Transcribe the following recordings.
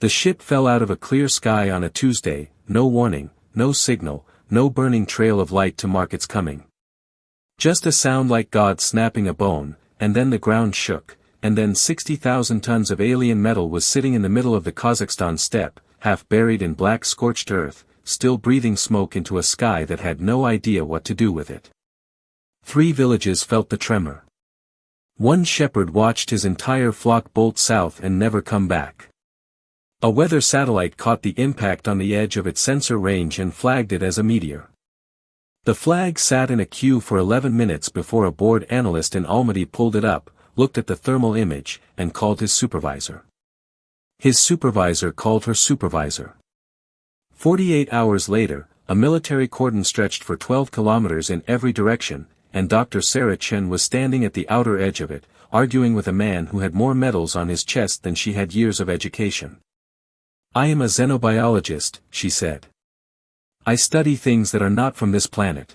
The ship fell out of a clear sky on a Tuesday, no warning, no signal, no burning trail of light to mark its coming. Just a sound like God snapping a bone, and then the ground shook, and then 60,000 tons of alien metal was sitting in the middle of the Kazakhstan steppe, half buried in black scorched earth, still breathing smoke into a sky that had no idea what to do with it. 3 villages felt the tremor. One shepherd watched his entire flock bolt south and never come back. A weather satellite caught the impact on the edge of its sensor range and flagged it as a meteor. The flag sat in a queue for 11 minutes before a bored analyst in Almaty pulled it up, looked at the thermal image, and called his supervisor. His supervisor called her supervisor. 48 hours later, a military cordon stretched for 12 kilometers in every direction, and Dr. Sarah Chen was standing at the outer edge of it, arguing with a man who had more medals on his chest than she had years of education. "I am a xenobiologist," she said. "I study things that are not from this planet."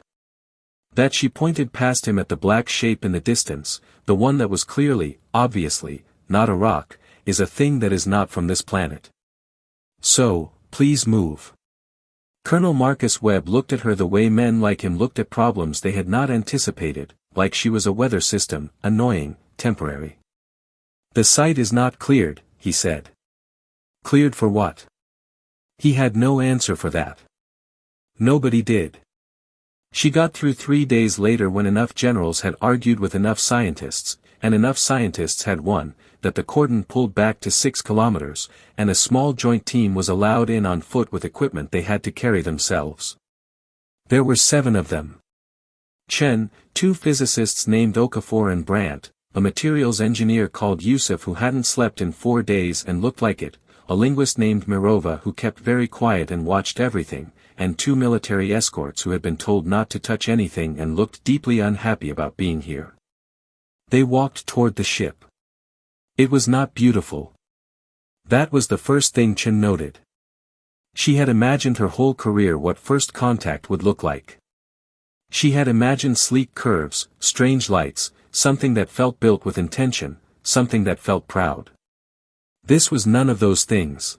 That she pointed past him at the black shape in the distance, the one that was clearly, obviously, not a rock, is a thing that is not from this planet. "So, please move." Colonel Marcus Webb looked at her the way men like him looked at problems they had not anticipated, like she was a weather system, annoying, temporary. "The site is not cleared," he said. Cleared for what? He had no answer for that. Nobody did. She got through 3 days later when enough generals had argued with enough scientists, and enough scientists had won, that the cordon pulled back to 6 kilometers, and a small joint team was allowed in on foot with equipment they had to carry themselves. There were 7 of them. Chen, 2 physicists named Okafor and Brandt, a materials engineer called Yusuf who hadn't slept in 4 days and looked like it, a linguist named Mirova who kept very quiet and watched everything, and 2 military escorts who had been told not to touch anything and looked deeply unhappy about being here. They walked toward the ship. It was not beautiful. That was the first thing Chen noted. She had imagined her whole career what first contact would look like. She had imagined sleek curves, strange lights, something that felt built with intention, something that felt proud. This was none of those things.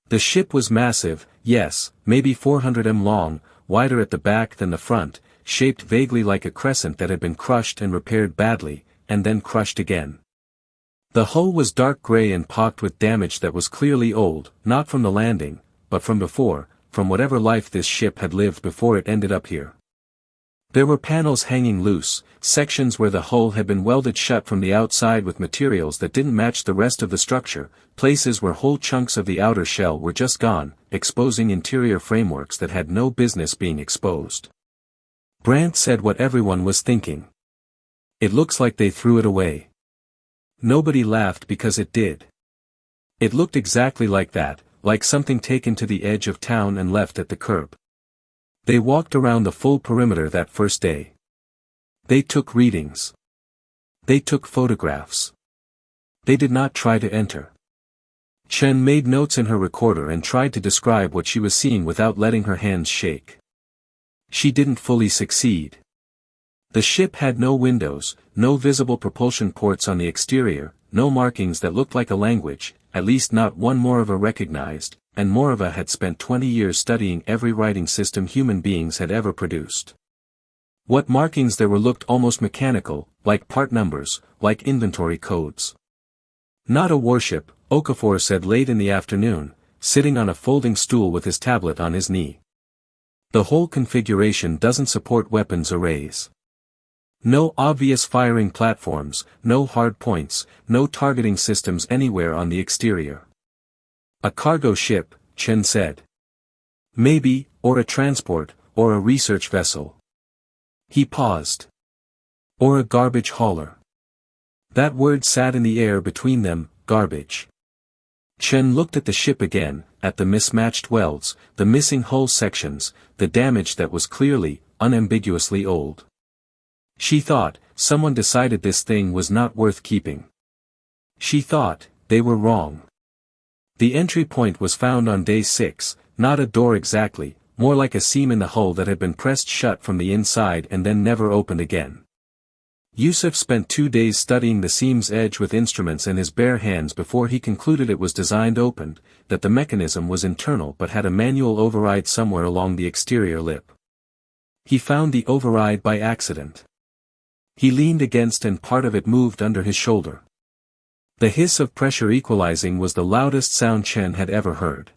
The ship was massive, yes, maybe 400 m long, wider at the back than the front, shaped vaguely like a crescent that had been crushed and repaired badly, and then crushed again. The hull was dark gray and pocked with damage that was clearly old, not from the landing, but from before, from whatever life this ship had lived before it ended up here. There were panels hanging loose, sections where the hull had been welded shut from the outside with materials that didn't match the rest of the structure, places where whole chunks of the outer shell were just gone, exposing interior frameworks that had no business being exposed. Brandt said what everyone was thinking. "It looks like they threw it away." Nobody laughed because it did. It looked exactly like that, like something taken to the edge of town and left at the curb. They walked around the full perimeter that first day. They took readings. They took photographs. They did not try to enter. Chen made notes in her recorder and tried to describe what she was seeing without letting her hands shake. She didn't fully succeed. The ship had no windows, no visible propulsion ports on the exterior, no markings that looked like a language, at least not one Morava recognized, and Morava had spent 20 years studying every writing system human beings had ever produced. What markings there were looked almost mechanical, like part numbers, like inventory codes. "Not a warship," Okafor said late in the afternoon, sitting on a folding stool with his tablet on his knee. "The whole configuration doesn't support weapons arrays. No obvious firing platforms, no hard points, no targeting systems anywhere on the exterior." "A cargo ship," Chen said. "Maybe, or a transport, or a research vessel." He paused. "Or a garbage hauler." That word sat in the air between them, garbage. Chen looked at the ship again, at the mismatched welds, the missing hull sections, the damage that was clearly, unambiguously old. She thought, someone decided this thing was not worth keeping. She thought, they were wrong. The entry point was found on day 6, not a door exactly, more like a seam in the hull that had been pressed shut from the inside and then never opened again. Yusuf spent 2 days studying the seam's edge with instruments in his bare hands before he concluded it was designed open, that the mechanism was internal but had a manual override somewhere along the exterior lip. He found the override by accident. He leaned against and part of it moved under his shoulder. The hiss of pressure equalizing was the loudest sound Chen had ever heard.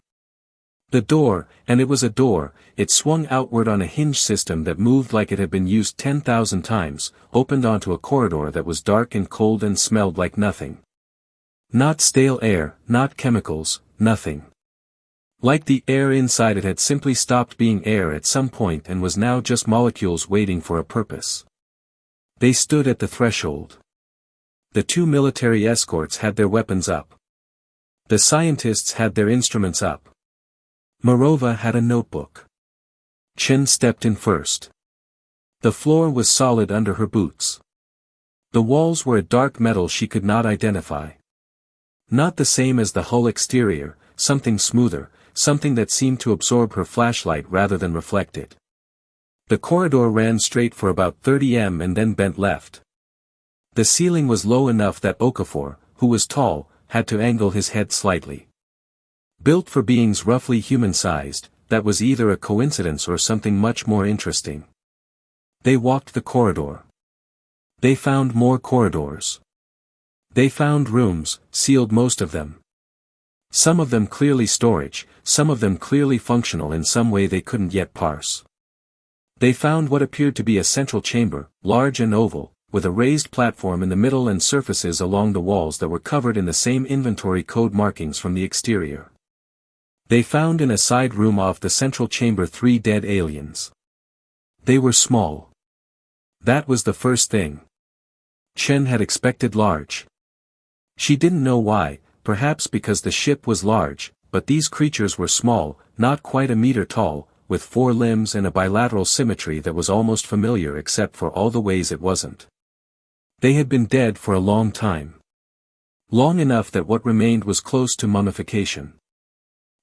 The door, and it was a door, it swung outward on a hinge system that moved like it had been used 10,000 times, opened onto a corridor that was dark and cold and smelled like nothing. Not stale air, not chemicals, nothing. Like the air inside it had simply stopped being air at some point and was now just molecules waiting for a purpose. They stood at the threshold. The 2 military escorts had their weapons up. The scientists had their instruments up. Morova had a notebook. Chen stepped in first. The floor was solid under her boots. The walls were a dark metal she could not identify. Not the same as the hull exterior, something smoother, something that seemed to absorb her flashlight rather than reflect it. The corridor ran straight for about 30 m and then bent left. The ceiling was low enough that Okafor, who was tall, had to angle his head slightly. Built for beings roughly human-sized, that was either a coincidence or something much more interesting. They walked the corridor. They found more corridors. They found rooms, sealed most of them. Some of them clearly storage, some of them clearly functional in some way they couldn't yet parse. They found what appeared to be a central chamber, large and oval, with a raised platform in the middle and surfaces along the walls that were covered in the same inventory code markings from the exterior. They found in a side room off the central chamber 3 dead aliens. They were small. That was the first thing. Chen had expected large. She didn't know why, perhaps because the ship was large, but these creatures were small, not quite a meter tall, with 4 limbs and a bilateral symmetry that was almost familiar except for all the ways it wasn't. They had been dead for a long time. Long enough that what remained was close to mummification.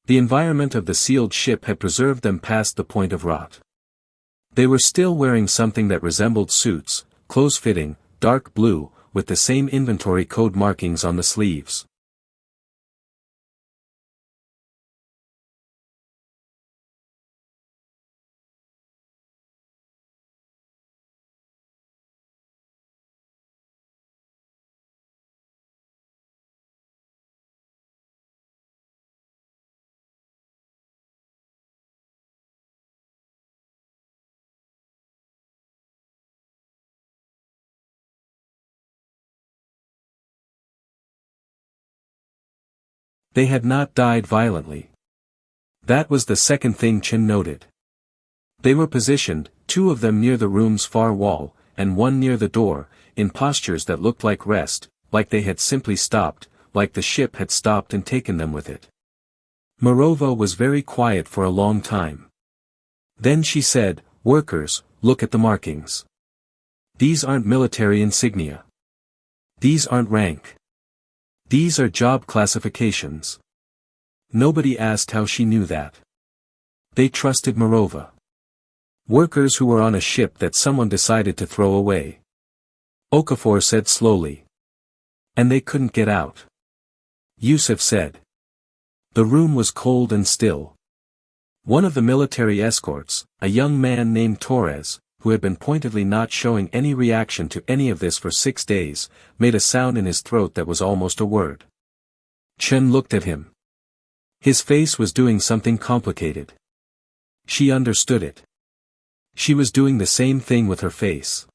The environment of the sealed ship had preserved them past the point of rot. They were still wearing something that resembled suits, close-fitting, dark blue, with the same inventory code markings on the sleeves. They had not died violently. That was the second thing Chen noted. They were positioned, 2 of them near the room's far wall, and 1 near the door, in postures that looked like rest, like they had simply stopped, like the ship had stopped and taken them with it. Morova was very quiet for a long time. Then she said, "Workers, look at the markings. These aren't military insignia. These aren't rank. These are job classifications." Nobody asked how she knew that. They trusted Morova. Workers who were on a ship that someone decided to throw away. Okafor said slowly. And they couldn't get out. Yusuf said. The room was cold and still. One of the military escorts, a young man named Torres, who had been pointedly not showing any reaction to any of this for 6 days, made a sound in his throat that was almost a word. Chen looked at him. His face was doing something complicated. She understood it. She was doing the same thing with her face.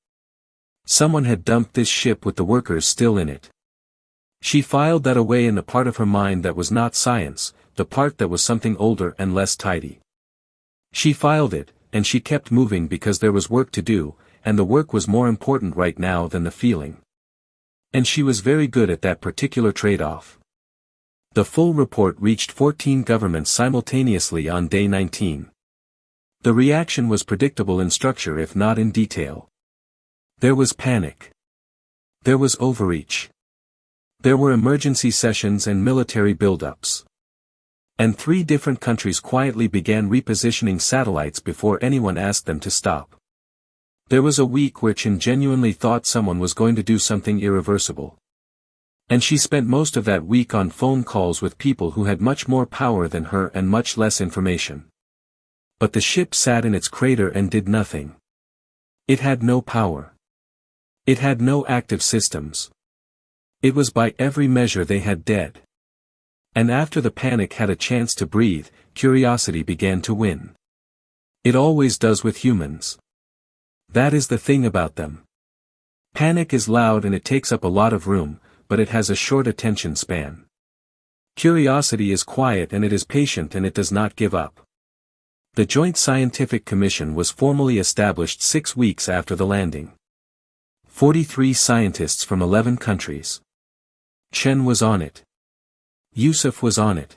Someone had dumped this ship with the workers still in it. She filed that away in the part of her mind that was not science, the part that was something older and less tidy. She filed it, and she kept moving because there was work to do, and the work was more important right now than the feeling. And she was very good at that particular trade-off. The full report reached 14 governments simultaneously on day 19. The reaction was predictable in structure if not in detail. There was panic. There was overreach. There were emergency sessions and military buildups. And 3 different countries quietly began repositioning satellites before anyone asked them to stop. There was a week where Chen genuinely thought someone was going to do something irreversible. And she spent most of that week on phone calls with people who had much more power than her and much less information. But the ship sat in its crater and did nothing. It had no power. It had no active systems. It was by every measure they had dead. And after the panic had a chance to breathe, curiosity began to win. It always does with humans. That is the thing about them. Panic is loud and it takes up a lot of room, but it has a short attention span. Curiosity is quiet and it is patient and it does not give up. The Joint Scientific Commission was formally established 6 weeks after the landing. 43 scientists from 11 countries. Chen was on it. Yusuf was on it.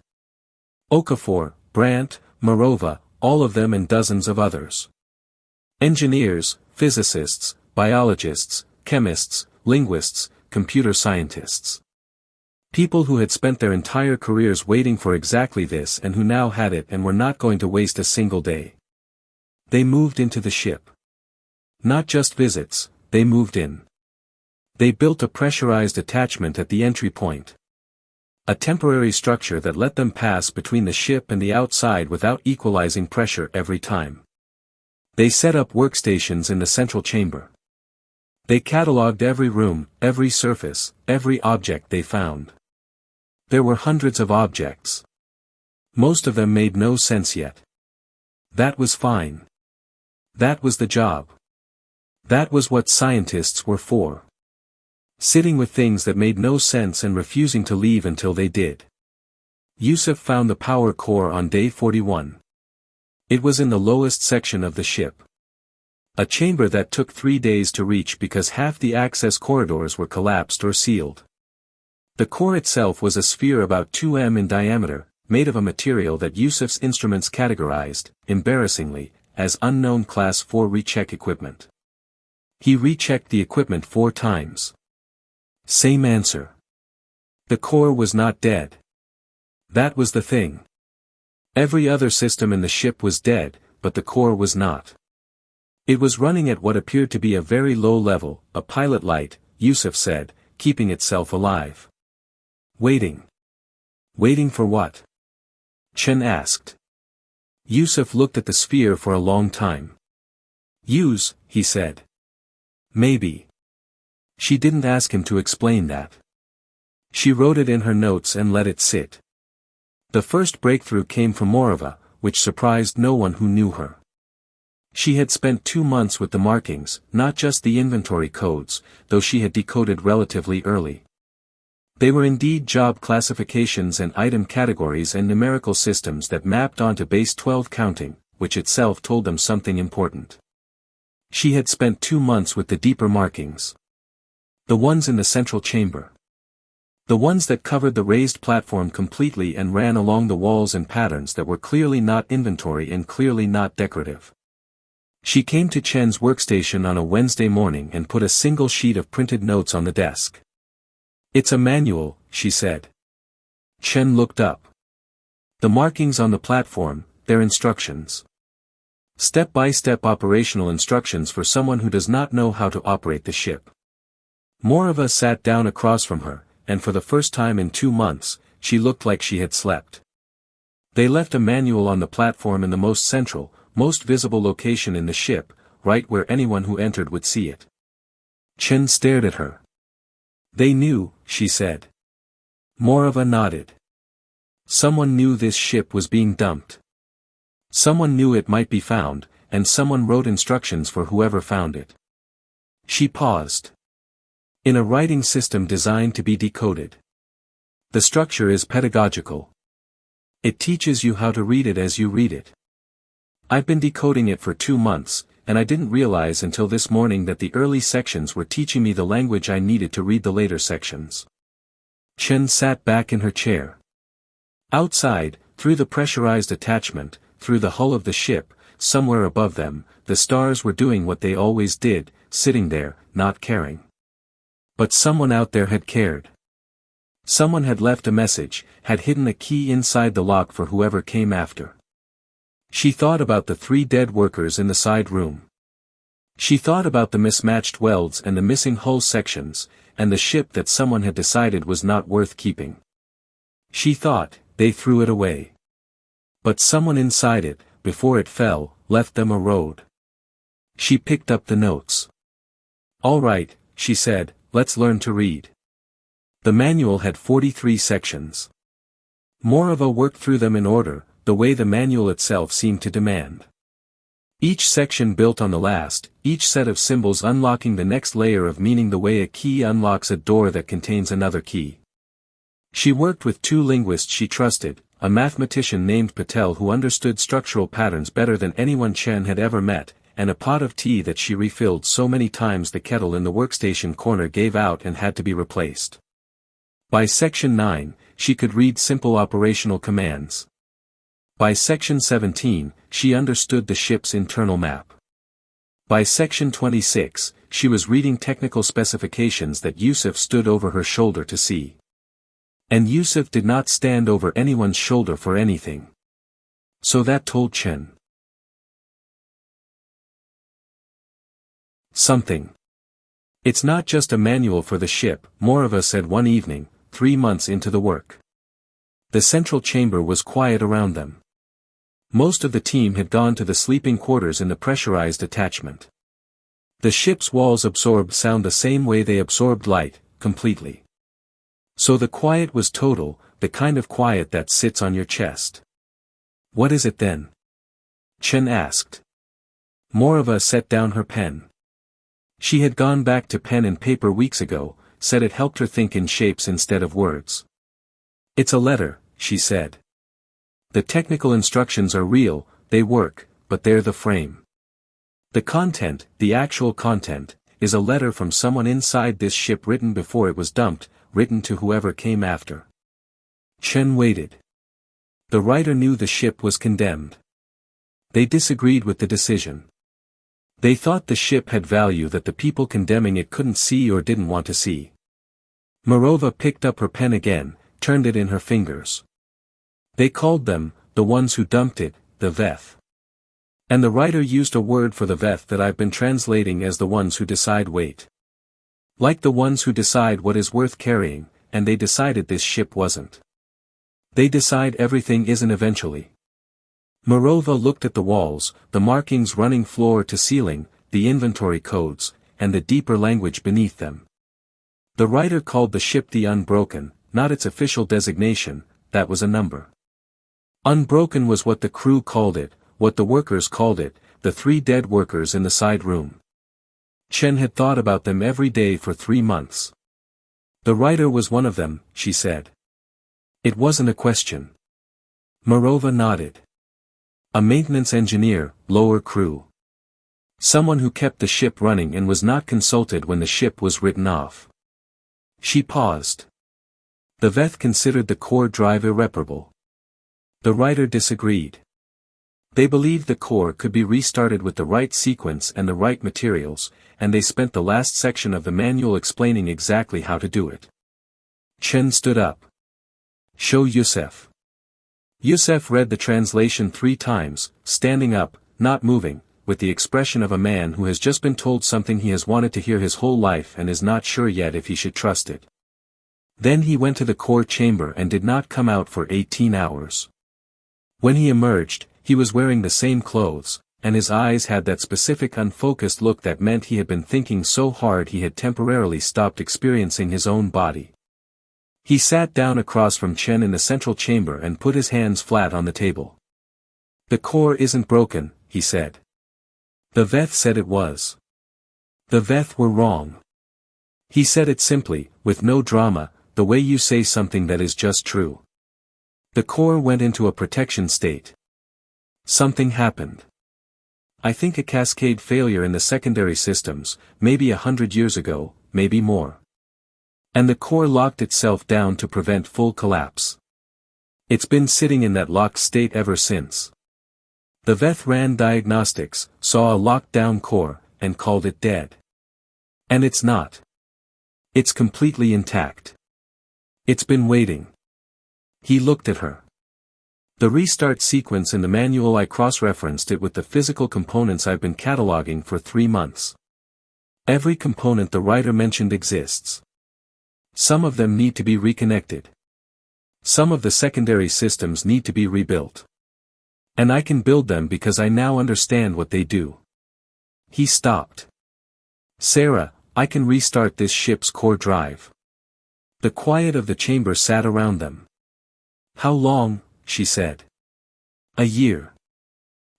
Okafor, Brandt, Morova, all of them and dozens of others. Engineers, physicists, biologists, chemists, linguists, computer scientists. People who had spent their entire careers waiting for exactly this and who now had it and were not going to waste a single day. They moved into the ship. Not just visits, they moved in. They built a pressurized attachment at the entry point. A temporary structure that let them pass between the ship and the outside without equalizing pressure every time. They set up workstations in the central chamber. They catalogued every room, every surface, every object they found. There were hundreds of objects. Most of them made no sense yet. That was fine. That was the job. That was what scientists were for. Sitting with things that made no sense and refusing to leave until they did. Yusuf found the power core on day 41. It was in the lowest section of the ship. A chamber that took 3 days to reach because half the access corridors were collapsed or sealed. The core itself was a sphere about 2 m in diameter, made of a material that Yusuf's instruments categorized, embarrassingly, as unknown Class 4 recheck equipment. He rechecked the equipment 4 times. Same answer. The core was not dead. That was the thing. Every other system in the ship was dead, but the core was not. It was running at what appeared to be a very low level, a pilot light, Yusuf said, keeping itself alive. Waiting. Waiting for what? Chen asked. Yusuf looked at the sphere for a long time. Use, he said. Maybe. She didn't ask him to explain that. She wrote it in her notes and let it sit. The first breakthrough came from Morova, which surprised no one who knew her. She had spent 2 months with the markings, not just the inventory codes, though she had decoded relatively early. They were indeed job classifications and item categories and numerical systems that mapped onto base 12 counting, which itself told them something important. She had spent 2 months with the deeper markings. The ones in the central chamber. The ones that covered the raised platform completely and ran along the walls in patterns that were clearly not inventory and clearly not decorative. She came to Chen's workstation on a Wednesday morning and put a single sheet of printed notes on the desk. It's a manual, she said. Chen looked up. The markings on the platform, their instructions. Step-by-step operational instructions for someone who does not know how to operate the ship. Morova sat down across from her, and for the first time in 2 months, she looked like she had slept. They left a manual on the platform in the most central, most visible location in the ship, right where anyone who entered would see it. Chen stared at her. They knew, she said. Morova nodded. Someone knew this ship was being dumped. Someone knew it might be found, and someone wrote instructions for whoever found it. She paused. In a writing system designed to be decoded. The structure is pedagogical. It teaches you how to read it as you read it. I've been decoding it for 2 months, and I didn't realize until this morning that the early sections were teaching me the language I needed to read the later sections. Chen sat back in her chair. Outside, through the pressurized attachment, through the hull of the ship, somewhere above them, the stars were doing what they always did, sitting there, not caring. But someone out there had cared. Someone had left a message, had hidden a key inside the lock for whoever came after. She thought about the 3 dead workers in the side room. She thought about the mismatched welds and the missing hull sections, and the ship that someone had decided was not worth keeping. She thought, they threw it away. But someone inside it, before it fell, left them a road. She picked up the notes. "All right," she said, "let's learn to read." The manual had 43 sections. Morava worked through them in order, the way the manual itself seemed to demand. Each section built on the last, each set of symbols unlocking the next layer of meaning the way a key unlocks a door that contains another key. She worked with two linguists she trusted, a mathematician named Patel who understood structural patterns better than anyone Chen had ever met, and a pot of tea that she refilled so many times the kettle in the workstation corner gave out and had to be replaced. By section 9, she could read simple operational commands. By section 17, she understood the ship's internal map. By section 26, she was reading technical specifications that Yusuf stood over her shoulder to see. And Yusuf did not stand over anyone's shoulder for anything. So that told Chen something. "It's not just a manual for the ship," Morava said one evening, 3 months into the work. The central chamber was quiet around them. Most of the team had gone to the sleeping quarters in the pressurized attachment. The ship's walls absorbed sound the same way they absorbed light, completely. So the quiet was total, the kind of quiet that sits on your chest. "What is it then?" Chen asked. Morava set down her pen. She had gone back to pen and paper weeks ago, said it helped her think in shapes instead of words. "It's a letter," she said. "The technical instructions are real, they work, but they're the frame. The content, the actual content, is a letter from someone inside this ship written before it was dumped, written to whoever came after." Chen waited. The writer knew the ship was condemned. They disagreed with the decision. They thought the ship had value that the people condemning it couldn't see or didn't want to see. Morava picked up her pen again, turned it in her fingers. They called them, the ones who dumped it, the Veth. And the writer used a word for the Veth that I've been translating as the ones who decide weight. Like the ones who decide what is worth carrying, and they decided this ship wasn't. They decide everything isn't eventually. Morava looked at the walls, the markings running floor to ceiling, the inventory codes, and the deeper language beneath them. The writer called the ship the Unbroken, not its official designation, that was a number. Unbroken was what the crew called it, what the workers called it, the 3 dead workers in the side room. Chen had thought about them every day for 3 months. The writer was one of them, she said. It wasn't a question. Morava nodded. A maintenance engineer, lower crew. Someone who kept the ship running and was not consulted when the ship was written off. She paused. The Veth considered the core drive irreparable. The writer disagreed. They believed the core could be restarted with the right sequence and the right materials, and they spent the last section of the manual explaining exactly how to do it. Chen stood up. "Show Yusuf." Yusuf read the translation 3 times, standing up, not moving, with the expression of a man who has just been told something he has wanted to hear his whole life and is not sure yet if he should trust it. Then he went to the core chamber and did not come out for 18 hours. When he emerged, he was wearing the same clothes, and his eyes had that specific unfocused look that meant he had been thinking so hard he had temporarily stopped experiencing his own body. He sat down across from Chen in the central chamber and put his hands flat on the table. "The core isn't broken," he said. "The Veth said it was." "The Veth were wrong." He said it simply, with no drama, the way you say something that is just true. "The core went into a protection state. Something happened. I think a cascade failure in the secondary systems, maybe 100 years ago, maybe more. And the core locked itself down to prevent full collapse. It's been sitting in that locked state ever since. The Veth ran diagnostics, saw a locked-down core, and called it dead. And it's not. It's completely intact. It's been waiting." He looked at her. The restart sequence in the manual, I cross-referenced it with the physical components I've been cataloging for 3 months. Every component the writer mentioned exists. Some of them need to be reconnected. Some of the secondary systems need to be rebuilt. And I can build them because I now understand what they do. He stopped. Sarah, I can restart this ship's core drive. The quiet of the chamber sat around them. How long? She said. A year.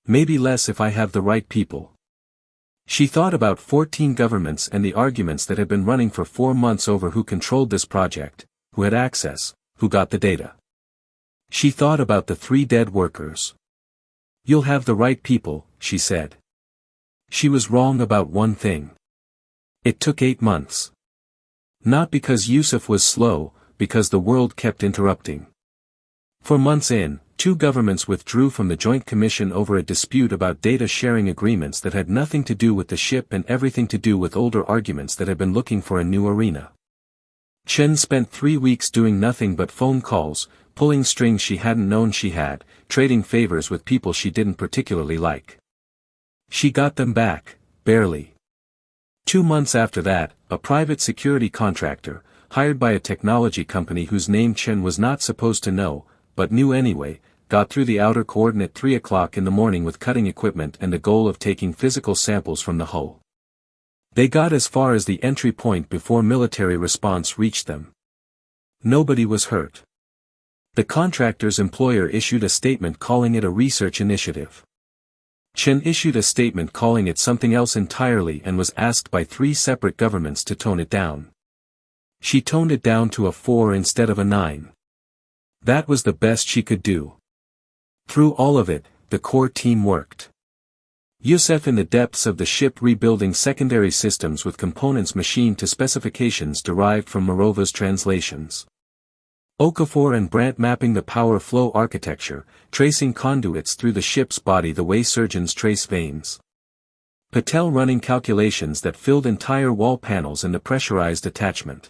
Maybe less if I have the right people. She thought about 14 governments and the arguments that had been running for 4 months over who controlled this project, who had access, who got the data. She thought about the 3 dead workers. You'll have the right people, she said. She was wrong about one thing. It took 8 months. Not because Yusuf was slow, because the world kept interrupting. 4 months in, 2 governments withdrew from the Joint Commission over a dispute about data sharing agreements that had nothing to do with the ship and everything to do with older arguments that had been looking for a new arena. Chen spent 3 weeks doing nothing but phone calls, pulling strings she hadn't known she had, trading favors with people she didn't particularly like. She got them back, barely. 2 months after that, a private security contractor, hired by a technology company whose name Chen was not supposed to know, but knew anyway, got through the outer coordinate 3 o'clock in the morning with cutting equipment and the goal of taking physical samples from the hull. They got as far as the entry point before military response reached them. Nobody was hurt. The contractor's employer issued a statement calling it a research initiative. Chen issued a statement calling it something else entirely and was asked by 3 separate governments to tone it down. She toned it down to a 4 instead of a 9. That was the best she could do. Through all of it, the core team worked. Yusuf in the depths of the ship rebuilding secondary systems with components machined to specifications derived from Mirova's translations. Okafor and Brandt mapping the power flow architecture, tracing conduits through the ship's body the way surgeons trace veins. Patel running calculations that filled entire wall panels and the pressurized attachment.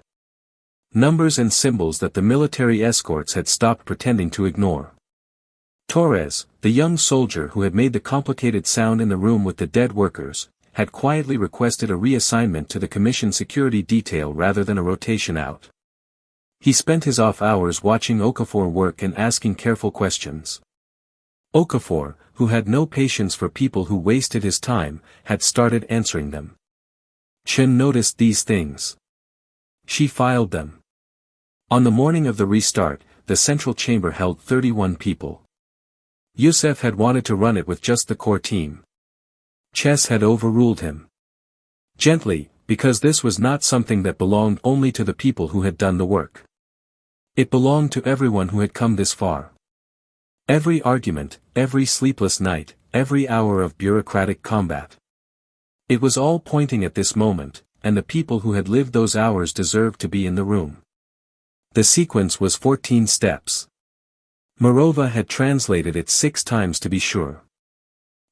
Numbers and symbols that the military escorts had stopped pretending to ignore. Torres, the young soldier who had made the complicated sound in the room with the dead workers, had quietly requested a reassignment to the commission security detail rather than a rotation out. He spent his off hours watching Okafor work and asking careful questions. Okafor, who had no patience for people who wasted his time, had started answering them. Chen noticed these things. She filed them. On the morning of the restart, the central chamber held 31 people. Yusuf had wanted to run it with just the core team. Chess had overruled him. Gently, because this was not something that belonged only to the people who had done the work. It belonged to everyone who had come this far. Every argument, every sleepless night, every hour of bureaucratic combat. It was all pointing at this moment, and the people who had lived those hours deserved to be in the room. The sequence was 14 steps. Mirova had translated it 6 times to be sure.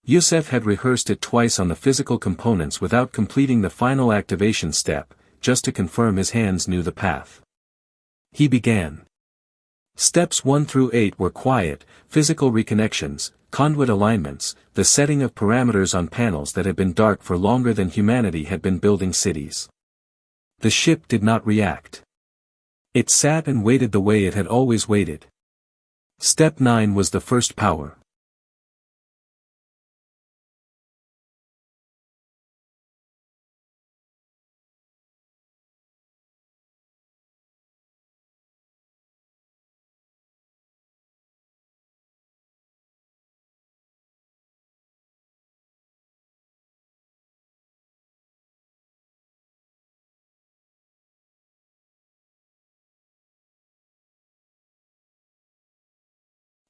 Yusuf had rehearsed it twice on the physical components without completing the final activation step, just to confirm his hands knew the path. He began. Steps 1 through 8 were quiet, physical reconnections, conduit alignments, the setting of parameters on panels that had been dark for longer than humanity had been building cities. The ship did not react. It sat and waited the way it had always waited. Step 9 was the first power.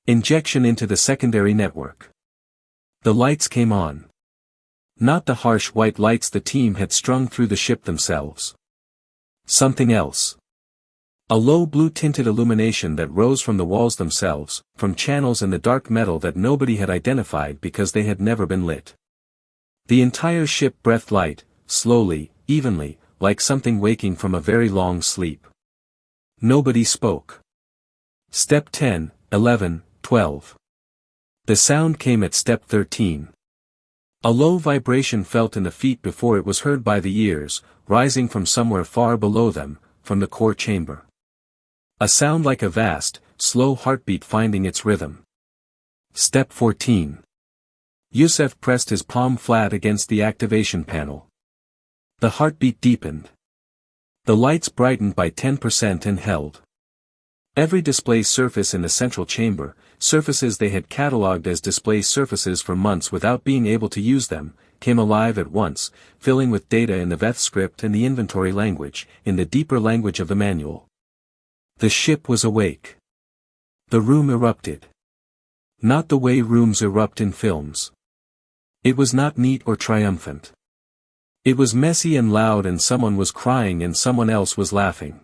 Injection into the secondary network. The lights came on. Not the harsh white lights the team had strung through the ship themselves. Something else. A low blue-tinted illumination that rose from the walls themselves, from channels in the dark metal that nobody had identified because they had never been lit. The entire ship breathed light, slowly, evenly, like something waking from a very long sleep. Nobody spoke. Step 10, 11, 12. The sound came at step 13. A low vibration felt in the feet before it was heard by the ears, rising from somewhere far below them, from the core chamber. A sound like a vast, slow heartbeat finding its rhythm. Step 14. Yusef pressed his palm flat against the activation panel. The heartbeat deepened. The lights brightened by 10% and held. Every display surface in the central chamber, surfaces they had catalogued as display surfaces for months without being able to use them, came alive at once, filling with data in the Veth script and the inventory language, in the deeper language of the manual. The ship was awake. The room erupted. Not the way rooms erupt in films. It was not neat or triumphant. It was messy and loud, and someone was crying and someone else was laughing.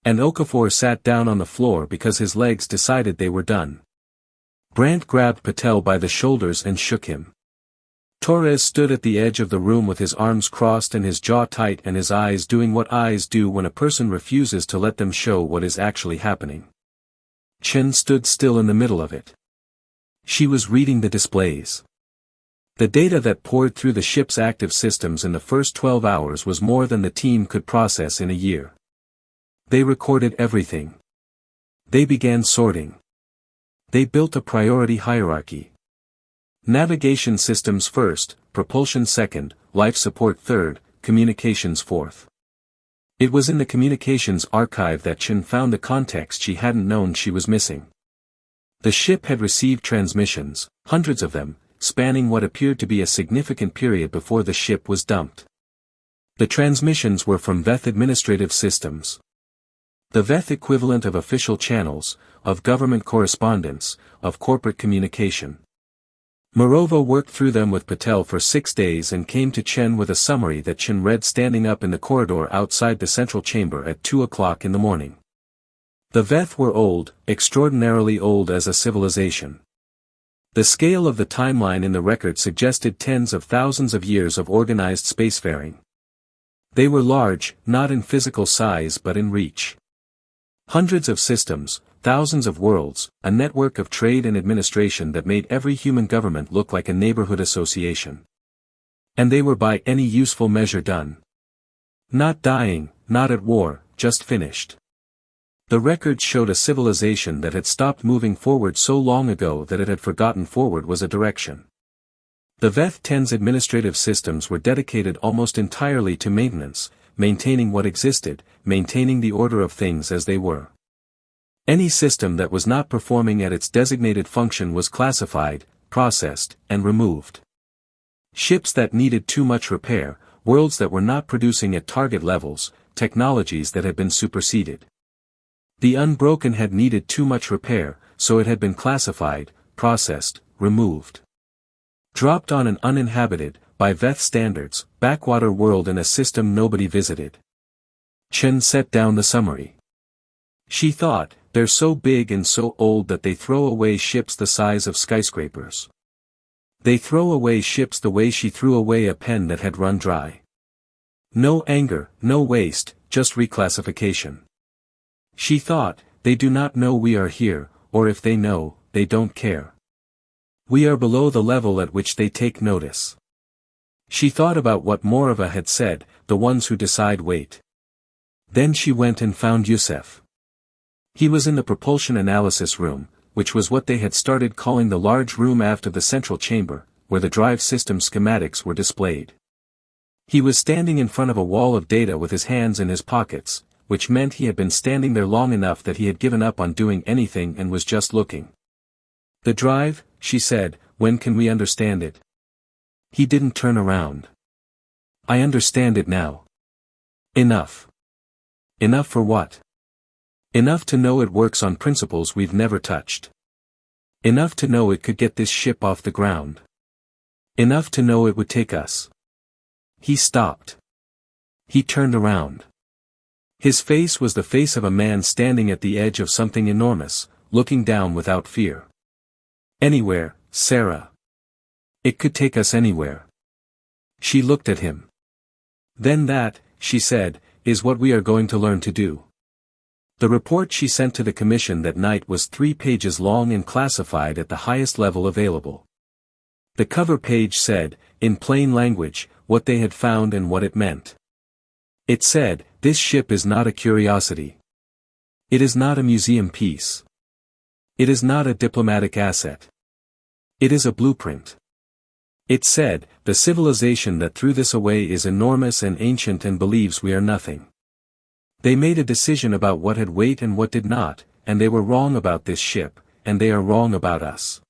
And Okafor sat down on the floor because his legs decided they were done. Brant grabbed Patel by the shoulders and shook him. Torres stood at the edge of the room with his arms crossed and his jaw tight and his eyes doing what eyes do when a person refuses to let them show what is actually happening. Chen stood still in the middle of it. She was reading the displays. The data that poured through the ship's active systems in the first 12 hours was more than the team could process in a year. They recorded everything. They began sorting. They built a priority hierarchy. Navigation systems first, propulsion second, life support third, communications fourth. It was in the communications archive that Chen found the context she hadn't known she was missing. The ship had received transmissions, hundreds of them, spanning what appeared to be a significant period before the ship was dumped. The transmissions were from Veth administrative systems. The Veth equivalent of official channels, of government correspondence, of corporate communication. Morova worked through them with Patel for 6 days and came to Chen with a summary that Chen read standing up in the corridor outside the central chamber at 2 o'clock in the morning. The Veth were old, extraordinarily old as a civilization. The scale of the timeline in the record suggested tens of thousands of years of organized spacefaring. They were large, not in physical size but in reach. Hundreds of systems, thousands of worlds, a network of trade and administration that made every human government look like a neighborhood association. And they were by any useful measure done. Not dying, not at war, just finished. The record showed a civilization that had stopped moving forward so long ago that it had forgotten forward was a direction. The Veth 10's administrative systems were dedicated almost entirely to maintenance, maintaining what existed, maintaining the order of things as they were. Any system that was not performing at its designated function was classified, processed, and removed. Ships that needed too much repair, worlds that were not producing at target levels, technologies that had been superseded. The Unbroken had needed too much repair, so it had been classified, processed, removed. Dropped on an uninhabited, by Veth standards, backwater world in a system nobody visited. Chen set down the summary. She thought, they're so big and so old that they throw away ships the size of skyscrapers. They throw away ships the way she threw away a pen that had run dry. No anger, no waste, just reclassification. She thought, they do not know we are here, or if they know, they don't care. We are below the level at which they take notice. She thought about what Morova had said, the ones who decide wait. Then she went and found Yusef. He was in the propulsion analysis room, which was what they had started calling the large room aft of the central chamber, where the drive system schematics were displayed. He was standing in front of a wall of data with his hands in his pockets, which meant he had been standing there long enough that he had given up on doing anything and was just looking. The drive, she said, when can we understand it? He didn't turn around. I understand it now. Enough. Enough for what? Enough to know it works on principles we've never touched. Enough to know it could get this ship off the ground. Enough to know it would take us. He stopped. He turned around. His face was the face of a man standing at the edge of something enormous, looking down without fear. Anywhere, Sarah. It could take us anywhere. She looked at him. Then that, she said, is what we are going to learn to do. The report she sent to the commission that night was 3 pages long and classified at the highest level available. The cover page said, in plain language, what they had found and what it meant. It said, "This ship is not a curiosity. It is not a museum piece. It is not a diplomatic asset. It is a blueprint." It said, "The civilization that threw this away is enormous and ancient and believes we are nothing. They made a decision about what had weight and what did not, and they were wrong about this ship, and they are wrong about us."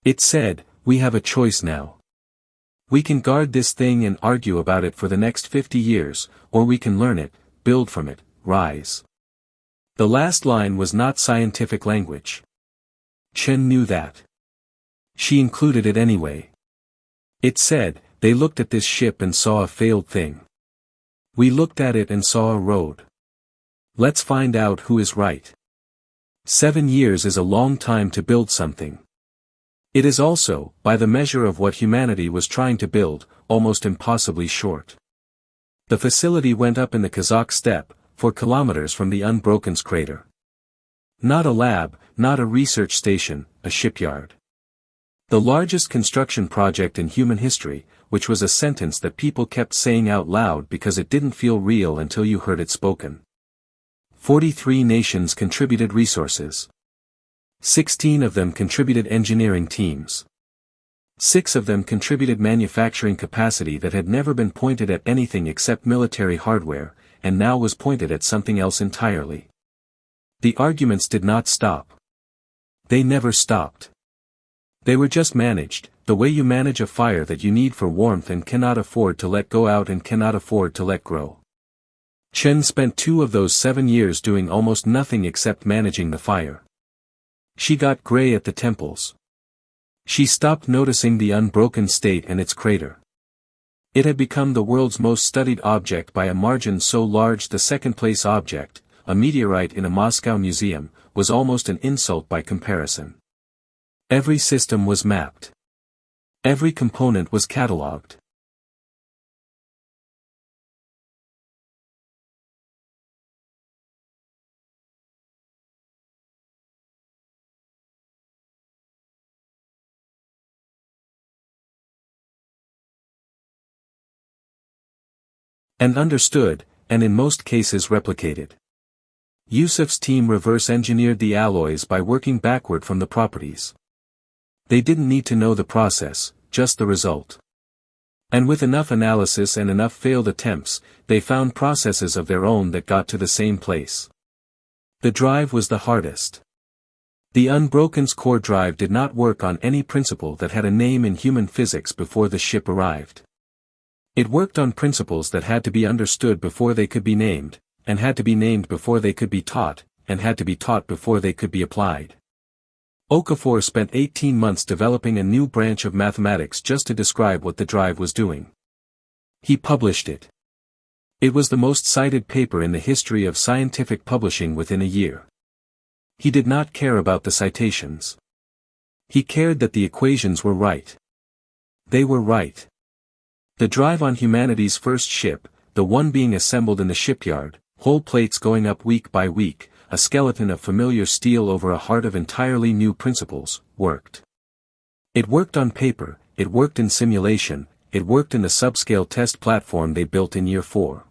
It said, "We have a choice now. We can guard this thing and argue about it for the next 50 years, or we can learn it, build from it, rise." The last line was not scientific language. Chen knew that. She included it anyway. It said, "They looked at this ship and saw a failed thing. We looked at it and saw a road. Let's find out who is right." 7 years is a long time to build something. It is also, by the measure of what humanity was trying to build, almost impossibly short. The facility went up in the Kazakh steppe, 4 kilometers from the Unbroken's crater. Not a lab, not a research station, a shipyard. The largest construction project in human history, which was a sentence that people kept saying out loud because it didn't feel real until you heard it spoken. 43 nations contributed resources. 16 of them contributed engineering teams. 6 of them contributed manufacturing capacity that had never been pointed at anything except military hardware, and now was pointed at something else entirely. The arguments did not stop. They never stopped. They were just managed, the way you manage a fire that you need for warmth and cannot afford to let go out and cannot afford to let grow. Chen spent 2 of those 7 years doing almost nothing except managing the fire. She got gray at the temples. She stopped noticing the unbroken state and its crater. It had become the world's most studied object by a margin so large the second-place object, a meteorite in a Moscow museum, was almost an insult by comparison. Every system was mapped. Every component was catalogued. And understood, and in most cases replicated. Yusuf's team reverse-engineered the alloys by working backward from the properties. They didn't need to know the process, just the result. And with enough analysis and enough failed attempts, they found processes of their own that got to the same place. The drive was the hardest. The Unbroken's core drive did not work on any principle that had a name in human physics before the ship arrived. It worked on principles that had to be understood before they could be named, and had to be named before they could be taught, and had to be taught before they could be applied. Okafor spent 18 months developing a new branch of mathematics just to describe what the drive was doing. He published it. It was the most cited paper in the history of scientific publishing within a year. He did not care about the citations. He cared that the equations were right. They were right. The drive on humanity's first ship, the one being assembled in the shipyard, whole plates going up week by week, a skeleton of familiar steel over a heart of entirely new principles, worked. It worked on paper, it worked in simulation, it worked in the subscale test platform they built in year 4.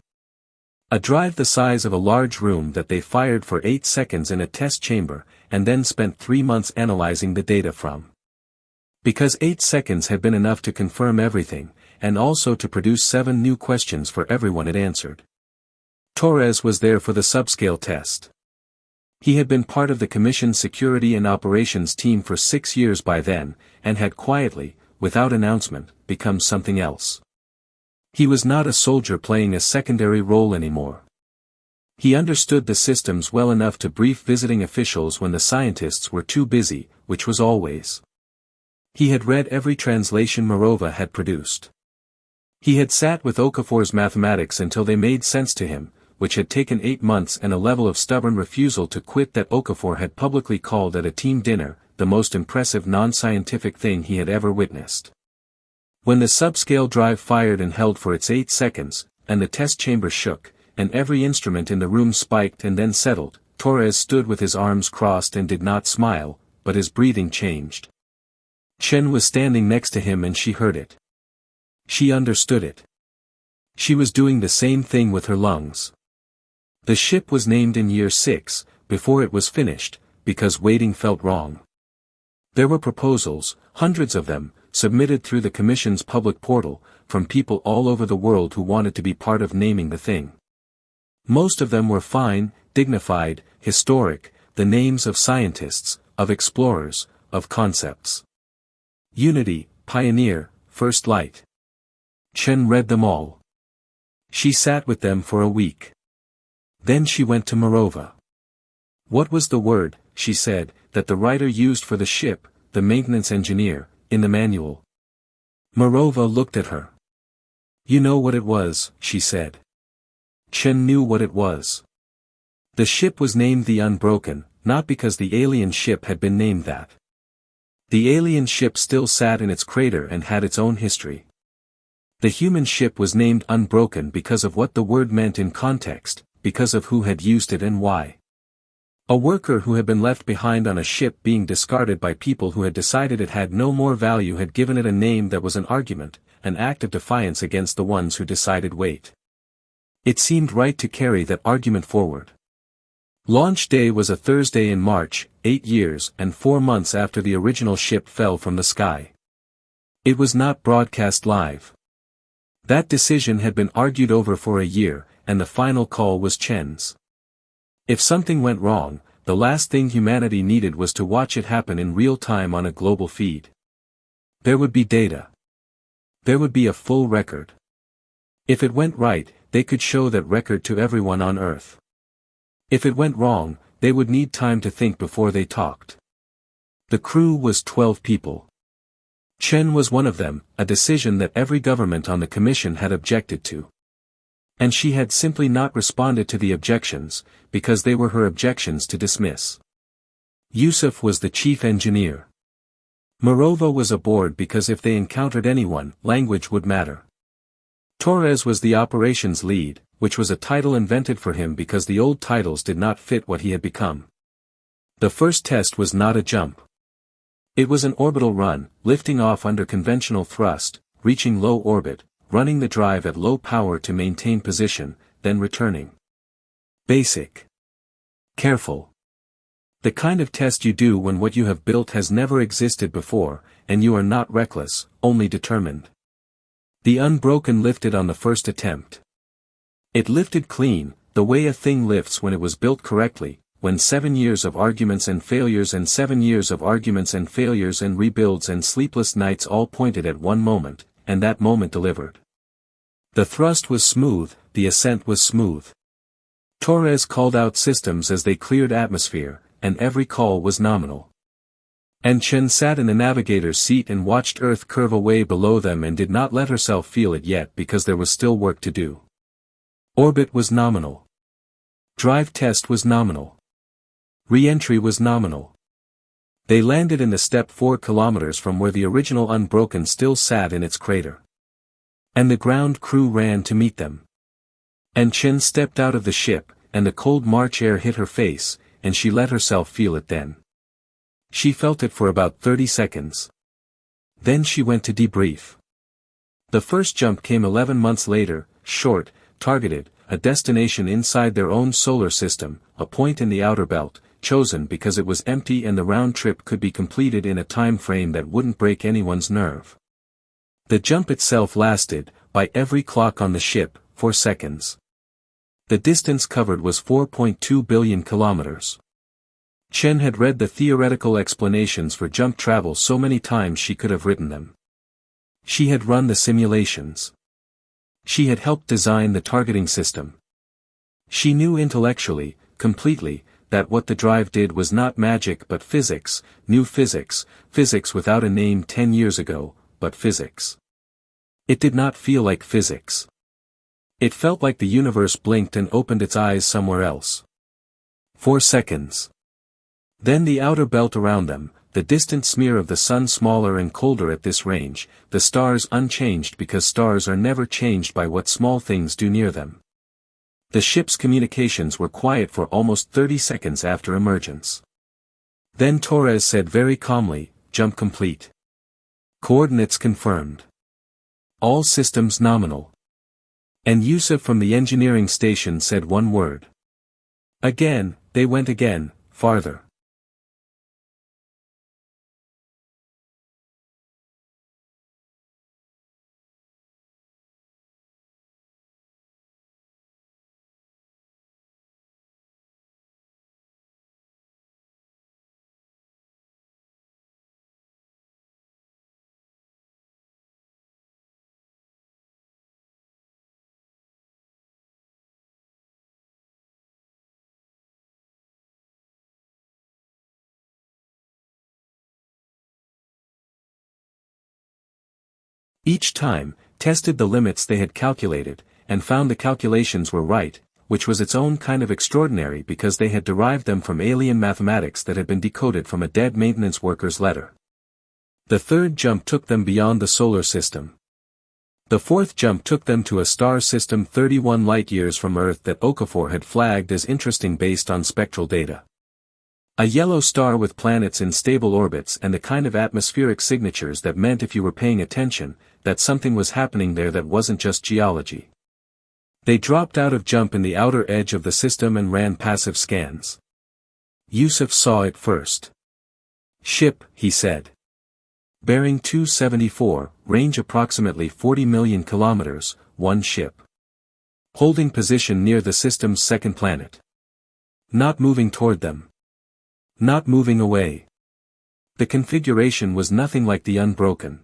A drive the size of a large room that they fired for 8 seconds in a test chamber, and then spent 3 months analyzing the data from. Because 8 seconds had been enough to confirm everything, and also to produce 7 new questions for everyone it answered. Torres was there for the subscale test. He had been part of the Commission's security and operations team for 6 years by then, and had quietly, without announcement, become something else. He was not a soldier playing a secondary role anymore. He understood the systems well enough to brief visiting officials when the scientists were too busy, which was always. He had read every translation Morova had produced. He had sat with Okafor's mathematics until they made sense to him, which had taken 8 months and a level of stubborn refusal to quit that Okafor had publicly called at a team dinner, the most impressive non-scientific thing he had ever witnessed. When the subscale drive fired and held for its 8 seconds, and the test chamber shook, and every instrument in the room spiked and then settled, Torres stood with his arms crossed and did not smile, but his breathing changed. Chen was standing next to him and she heard it. She understood it. She was doing the same thing with her lungs. The ship was named in year 6, before it was finished, because waiting felt wrong. There were proposals, hundreds of them, submitted through the Commission's public portal, from people all over the world who wanted to be part of naming the thing. Most of them were fine, dignified, historic, the names of scientists, of explorers, of concepts. Unity, Pioneer, First Light. Chen read them all. She sat with them for a week. Then she went to Morova. What was the word, she said, that the writer used for the ship, the maintenance engineer, in the manual? Morova looked at her. You know what it was, she said. Chen knew what it was. The ship was named the Unbroken, not because the alien ship had been named that. The alien ship still sat in its crater and had its own history. The human ship was named Unbroken because of what the word meant in context, because of who had used it and why. A worker who had been left behind on a ship being discarded by people who had decided it had no more value had given it a name that was an argument, an act of defiance against the ones who decided wait. It seemed right to carry that argument forward. Launch day was a Thursday in March, 8 years and 4 months after the original ship fell from the sky. It was not broadcast live. That decision had been argued over for a year, and the final call was Chen's. If something went wrong, the last thing humanity needed was to watch it happen in real time on a global feed. There would be data. There would be a full record. If it went right, they could show that record to everyone on Earth. If it went wrong, they would need time to think before they talked. The crew was 12 people. Chen was one of them, a decision that every government on the Commission had objected to. And she had simply not responded to the objections, because they were her objections to dismiss. Yusuf was the chief engineer. Morova was aboard because if they encountered anyone, language would matter. Torres was the operations lead, which was a title invented for him because the old titles did not fit what he had become. The first test was not a jump. It was an orbital run, lifting off under conventional thrust, reaching low orbit, running the drive at low power to maintain position, then returning. Basic. Careful. The kind of test you do when what you have built has never existed before, and you are not reckless, only determined. The Unbroken lifted on the first attempt. It lifted clean, the way a thing lifts when it was built correctly, when 7 years of arguments and failures and 7 years of arguments and failures and rebuilds and sleepless nights all pointed at one moment, and that moment delivered. The thrust was smooth, the ascent was smooth. Torres called out systems as they cleared atmosphere, and every call was nominal. And Chen sat in the navigator's seat and watched Earth curve away below them and did not let herself feel it yet because there was still work to do. Orbit was nominal. Drive test was nominal. Re-entry was nominal. They landed in the steppe 4 kilometers from where the original Unbroken still sat in its crater. And the ground crew ran to meet them. And Chen stepped out of the ship, and the cold March air hit her face, and she let herself feel it then. She felt it for about 30 seconds. Then she went to debrief. The first jump came 11 months later, short, targeted, a destination inside their own solar system, a point in the outer belt, chosen because it was empty and the round trip could be completed in a time frame that wouldn't break anyone's nerve. The jump itself lasted, by every clock on the ship, 4 seconds. The distance covered was 4.2 billion kilometers. Chen had read the theoretical explanations for jump travel so many times she could have written them. She had run the simulations. She had helped design the targeting system. She knew intellectually, completely, that what the drive did was not magic but physics, new physics, physics without a name 10 years ago, but physics. It did not feel like physics. It felt like the universe blinked and opened its eyes somewhere else. 4 seconds. Then the outer belt around them, the distant smear of the sun smaller and colder at this range, the stars unchanged because stars are never changed by what small things do near them. The ship's communications were quiet for almost 30 seconds after emergence. Then Torres said very calmly, "Jump complete. Coordinates confirmed. All systems nominal." And Yusuf from the engineering station said one word. Again, they went again, farther. Each time, tested the limits they had calculated, and found the calculations were right, which was its own kind of extraordinary because they had derived them from alien mathematics that had been decoded from a dead maintenance worker's letter. The third jump took them beyond the solar system. The fourth jump took them to a star system 31 light-years from Earth that Okafor had flagged as interesting based on spectral data. A yellow star with planets in stable orbits and the kind of atmospheric signatures that meant if you were paying attention, that something was happening there that wasn't just geology. They dropped out of jump in the outer edge of the system and ran passive scans. Yusuf saw it first. "Ship," he said. "Bearing 274, range approximately 40 million kilometers, one ship. Holding position near the system's second planet. Not moving toward them. Not moving away." The configuration was nothing like the Unbroken.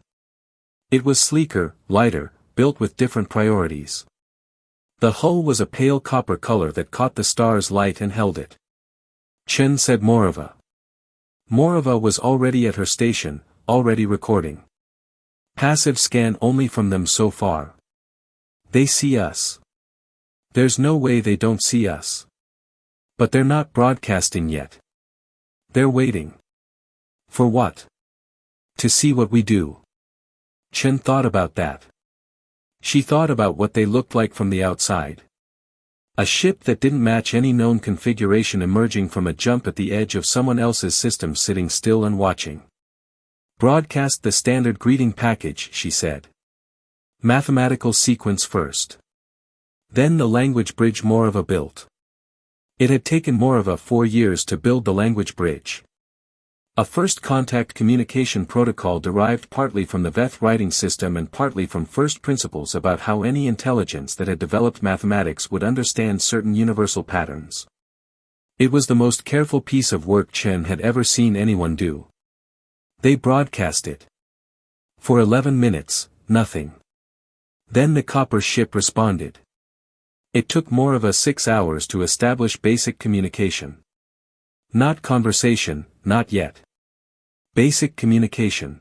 It was sleeker, lighter, built with different priorities. The hull was a pale copper color that caught the star's light and held it. Chen said Morava. Morava was already at her station, already recording. "Passive scan only from them so far. They see us. There's no way they don't see us. But they're not broadcasting yet. They're waiting. For what? To see what we do." Chen thought about that. She thought about what they looked like from the outside. A ship that didn't match any known configuration emerging from a jump at the edge of someone else's system sitting still and watching. "Broadcast the standard greeting package," she said. "Mathematical sequence first. Then the language bridge Morava built." It had taken Morava 4 years to build the language bridge. A first contact communication protocol derived partly from the Veth writing system and partly from first principles about how any intelligence that had developed mathematics would understand certain universal patterns. It was the most careful piece of work Chen had ever seen anyone do. They broadcast it. For 11 minutes, nothing. Then the copper ship responded. It took Morava 6 hours to establish basic communication. Not conversation, not yet. Basic communication.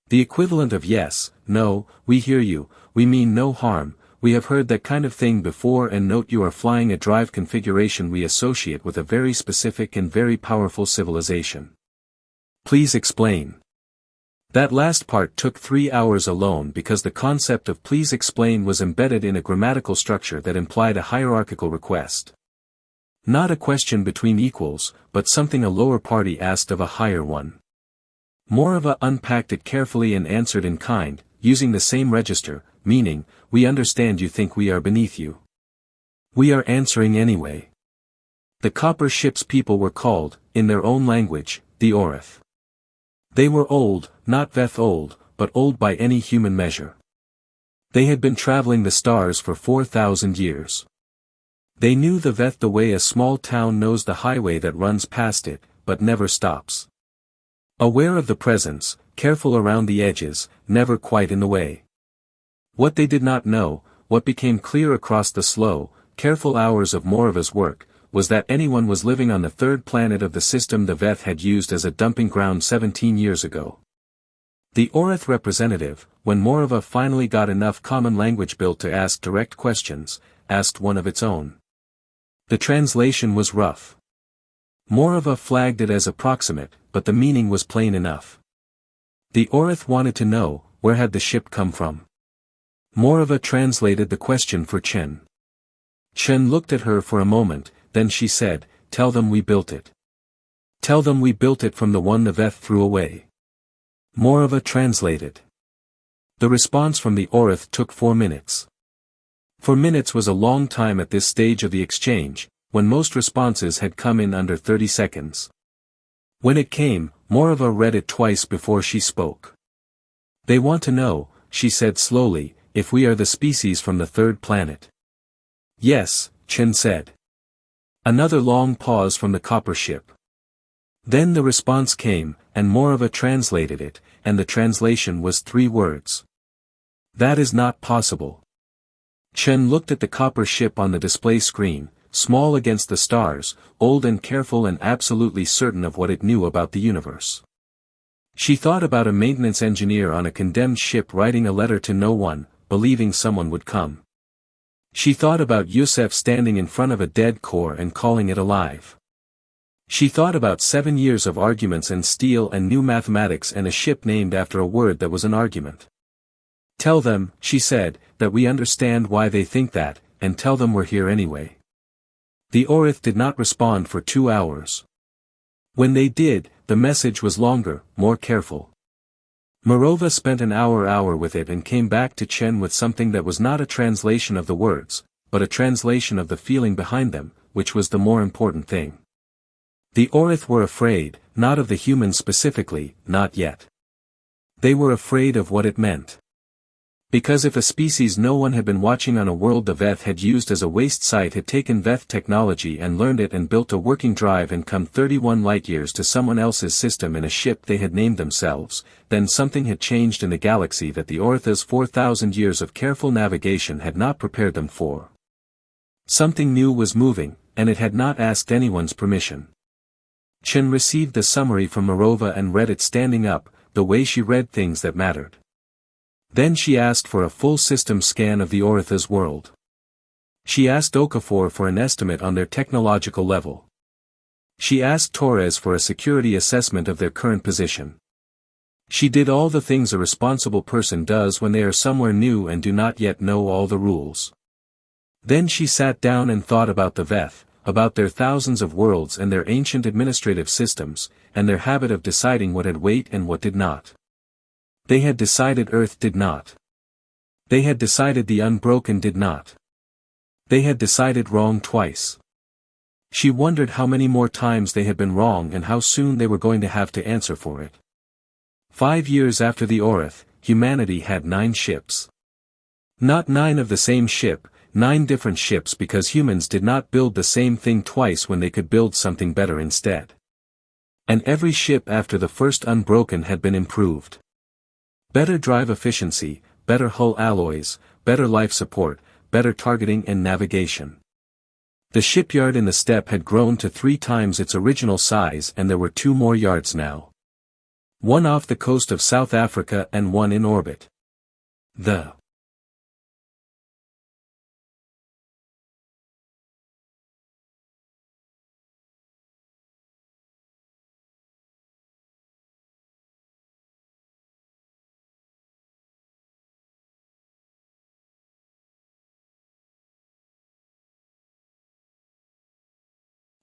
The equivalent of yes, no, we hear you, we mean no harm, we have heard that kind of thing before, and note you are flying a drive configuration we associate with a very specific and very powerful civilization. Please explain. That last part took 3 hours alone because the concept of please explain was embedded in a grammatical structure that implied a hierarchical request. Not a question between equals, but something a lower party asked of a higher one. Morava unpacked it carefully and answered in kind, using the same register, meaning, we understand you think we are beneath you. We are answering anyway. The copper ship's people were called, in their own language, the Orith. They were old, not Veth old, but old by any human measure. They had been traveling the stars for 4,000 years. They knew the Veth the way a small town knows the highway that runs past it, but never stops. Aware of the presence, careful around the edges, never quite in the way. What they did not know, what became clear across the slow, careful hours of Morava's work, was that anyone was living on the third planet of the system the Veth had used as a dumping ground 17 years ago. The Orith representative, when Morava finally got enough common language built to ask direct questions, asked one of its own. The translation was rough. Morava flagged it as approximate, but the meaning was plain enough. The Orith wanted to know, where had the ship come from? Morava translated the question for Chen. Chen looked at her for a moment, then she said, "Tell them we built it. Tell them we built it from the one the Veth threw away." Morava translated. The response from the Orith took 4 minutes. 4 minutes was a long time at this stage of the exchange, when most responses had come in under 30 seconds. When it came, Morava read it twice before she spoke. "They want to know," she said slowly, "if we are the species from the third planet." "Yes," Chen said. Another long pause from the copper ship. Then the response came, and Morava translated it, and the translation was 3 words. "That is not possible." Chen looked at the copper ship on the display screen, small against the stars, old and careful and absolutely certain of what it knew about the universe. She thought about a maintenance engineer on a condemned ship writing a letter to no one, believing someone would come. She thought about Yusef standing in front of a dead core and calling it alive. She thought about 7 years of arguments and steel and new mathematics and a ship named after a word that was an argument. "Tell them," she said, "that we understand why they think that, and tell them we're here anyway." The Orith did not respond for 2 hours. When they did, the message was longer, more careful. Morova spent an hour with it and came back to Chen with something that was not a translation of the words, but a translation of the feeling behind them, which was the more important thing. The Orith were afraid, not of the humans specifically, not yet. They were afraid of what it meant. Because if a species no one had been watching on a world the Veth had used as a waste site had taken Veth technology and learned it and built a working drive and come 31 light-years to someone else's system in a ship they had named themselves, then something had changed in the galaxy that the Orith's 4,000 years of careful navigation had not prepared them for. Something new was moving, and it had not asked anyone's permission. Chen received the summary from Morova and read it standing up, the way she read things that mattered. Then she asked for a full system scan of the Orith's world. She asked Okafor for an estimate on their technological level. She asked Torres for a security assessment of their current position. She did all the things a responsible person does when they are somewhere new and do not yet know all the rules. Then she sat down and thought about the Veth, about their thousands of worlds and their ancient administrative systems, and their habit of deciding what had weight and what did not. They had decided Earth did not. They had decided the Unbroken did not. They had decided wrong twice. She wondered how many more times they had been wrong and how soon they were going to have to answer for it. 5 years after the Orith, humanity had 9 ships. Not 9 of the same ship, 9 different ships because humans did not build the same thing twice when they could build something better instead. And every ship after the first Unbroken had been improved. Better drive efficiency, better hull alloys, better life support, better targeting and navigation. The shipyard in the steppe had grown to 3 times its original size and there were 2 more yards now. One off the coast of South Africa and one in orbit. The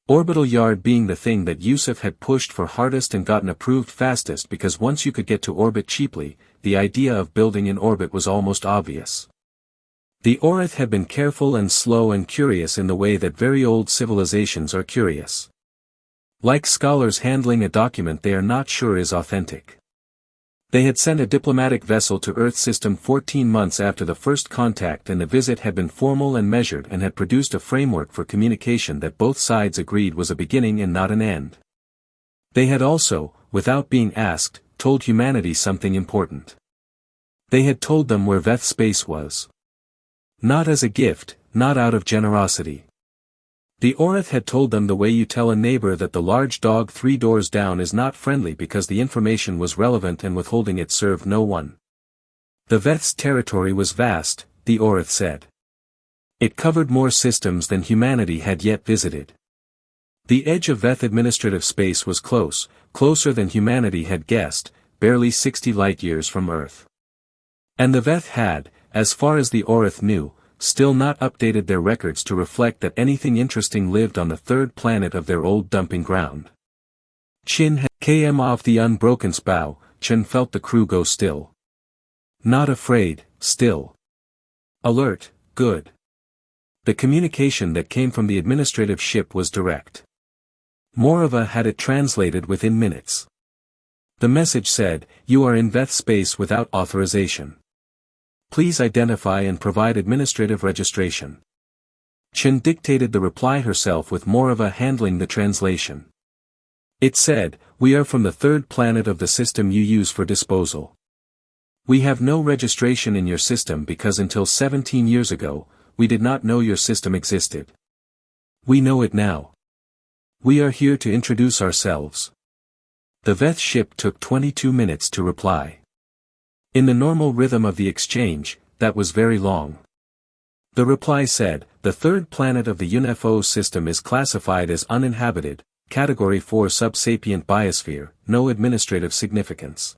orbital yard being the thing that Yusef had pushed for hardest and gotten approved fastest because once you could get to orbit cheaply, the idea of building in orbit was almost obvious. The Orith had been careful and slow and curious in the way that very old civilizations are curious. Like scholars handling a document they are not sure is authentic. They had sent a diplomatic vessel to Earth system 14 months after the first contact and the visit had been formal and measured and had produced a framework for communication that both sides agreed was a beginning and not an end. They had also, without being asked, told humanity something important. They had told them where Veth space was. Not as a gift, not out of generosity. The Orith had told them the way you tell a neighbor that the large dog 3 doors down is not friendly because the information was relevant and withholding it served no one. The Veth's territory was vast, the Orith said. It covered more systems than humanity had yet visited. The edge of Veth administrative space was close, closer than humanity had guessed, barely 60 light-years from Earth. And the Veth had, as far as the Orith knew, still not updated their records to reflect that anything interesting lived on the third planet of their old dumping ground. Chin had km off the unbroken bow. Chen felt the crew go still. Not afraid, still. Alert, good. The communication that came from the administrative ship was direct. Morava had it translated within minutes. The message said, "You are in Veth space without authorization. Please identify and provide administrative registration." Chen dictated the reply herself with Morava handling the translation. It said, "We are from the third planet of the system you use for disposal. We have no registration in your system because until 17 years ago, we did not know your system existed. We know it now. We are here to introduce ourselves." The Veth ship took 22 minutes to reply. In the normal rhythm of the exchange, that was very long. The reply said, "The third planet of the UNFO system is classified as uninhabited, Category 4 subsapient biosphere, no administrative significance."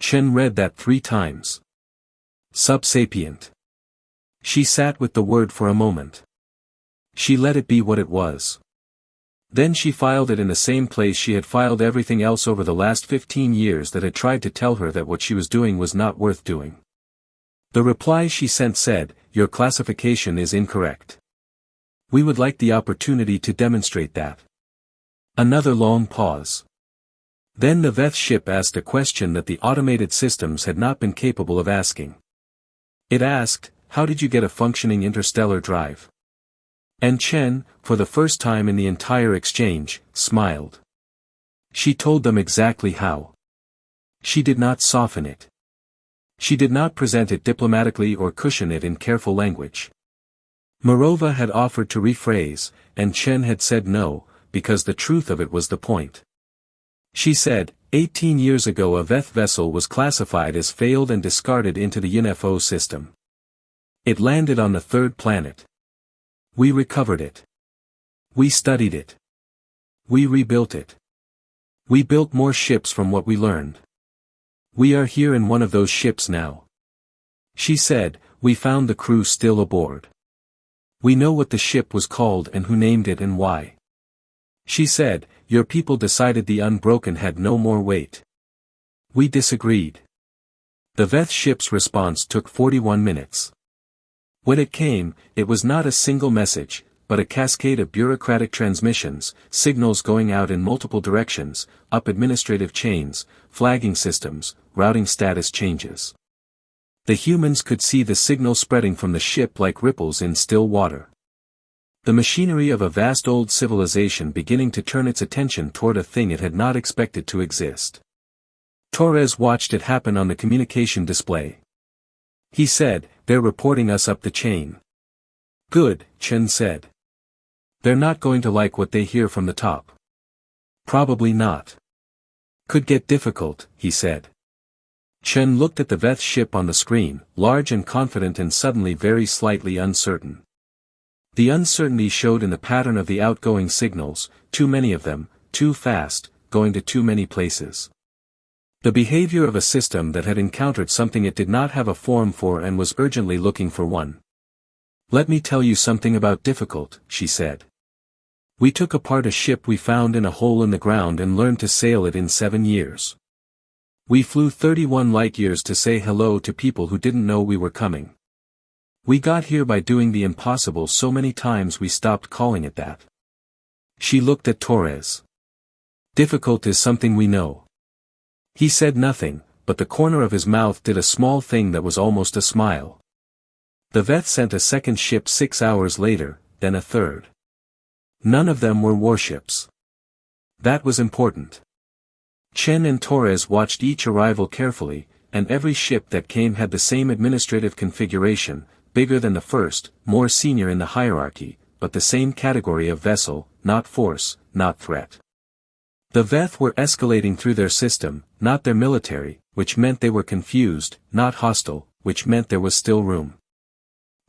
Chen read that 3 times. Subsapient. She sat with the word for a moment. She let it be what it was. Then she filed it in the same place she had filed everything else over the last 15 years that had tried to tell her that what she was doing was not worth doing. The reply she sent said, "Your classification is incorrect. We would like the opportunity to demonstrate that." Another long pause. Then the Veth ship asked a question that the automated systems had not been capable of asking. It asked, "How did you get a functioning interstellar drive?" And Chen, for the first time in the entire exchange, smiled. She told them exactly how. She did not soften it. She did not present it diplomatically or cushion it in careful language. Morova had offered to rephrase, and Chen had said no, because the truth of it was the point. She said, 18 years ago a Veth vessel was classified as failed and discarded into the UNFO system. It landed on the third planet. We recovered it. We studied it. We rebuilt it. We built more ships from what we learned. We are here in one of those ships now. She said, "We found the crew still aboard. We know what the ship was called and who named it and why." She said, "Your people decided the Unbroken had no more weight. We disagreed." The Veth ship's response took 41 minutes. When it came, it was not a single message, but a cascade of bureaucratic transmissions, signals going out in multiple directions, up administrative chains, flagging systems, routing status changes. The humans could see the signal spreading from the ship like ripples in still water. The machinery of a vast old civilization beginning to turn its attention toward a thing it had not expected to exist. Torres watched it happen on the communication display. He said, "They're reporting us up the chain." "Good," Chen said. "They're not going to like what they hear from the top." "Probably not. Could get difficult," he said. Chen looked at the Veth ship on the screen, large and confident and suddenly very slightly uncertain. The uncertainty showed in the pattern of the outgoing signals, too many of them, too fast, going to too many places. The behavior of a system that had encountered something it did not have a form for and was urgently looking for one. "Let me tell you something about difficult," she said. "We took apart a ship we found in a hole in the ground and learned to sail it in 7 years. We flew 31 light years to say hello to people who didn't know we were coming. We got here by doing the impossible so many times we stopped calling it that." She looked at Torres. "Difficult is something we know." He said nothing, but the corner of his mouth did a small thing that was almost a smile. The Veth sent a second ship 6 hours later, then a third. None of them were warships. That was important. Chen and Torres watched each arrival carefully, and every ship that came had the same administrative configuration, bigger than the first, more senior in the hierarchy, but the same category of vessel, not force, not threat. The Veth were escalating through their system, not their military, which meant they were confused, not hostile, which meant there was still room.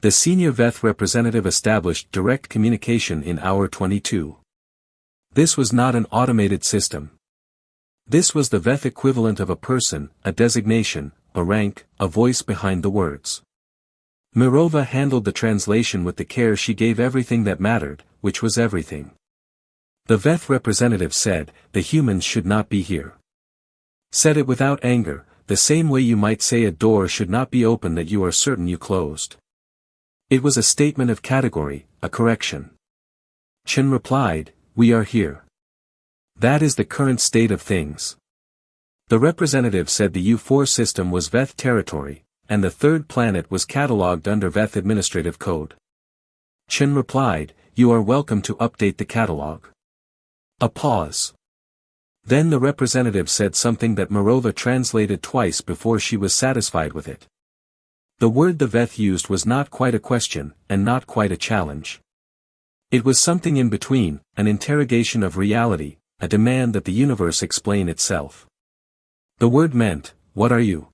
The senior Veth representative established direct communication in hour 22. This was not an automated system. This was the Veth equivalent of a person, a designation, a rank, a voice behind the words. Mirova handled the translation with the care she gave everything that mattered, which was everything. The Veth representative said, "The humans should not be here." Said it without anger, the same way you might say a door should not be open that you are certain you closed. It was a statement of category, a correction. Chen replied, "We are here. That is the current state of things." The representative said the U4 system was Veth territory, and the third planet was catalogued under Veth administrative code. Chen replied, "You are welcome to update the catalog." A pause. Then the representative said something that Mirova translated twice before she was satisfied with it. The word the Veth used was not quite a question, and not quite a challenge. It was something in between, an interrogation of reality, a demand that the universe explain itself. The word meant, "What are you?"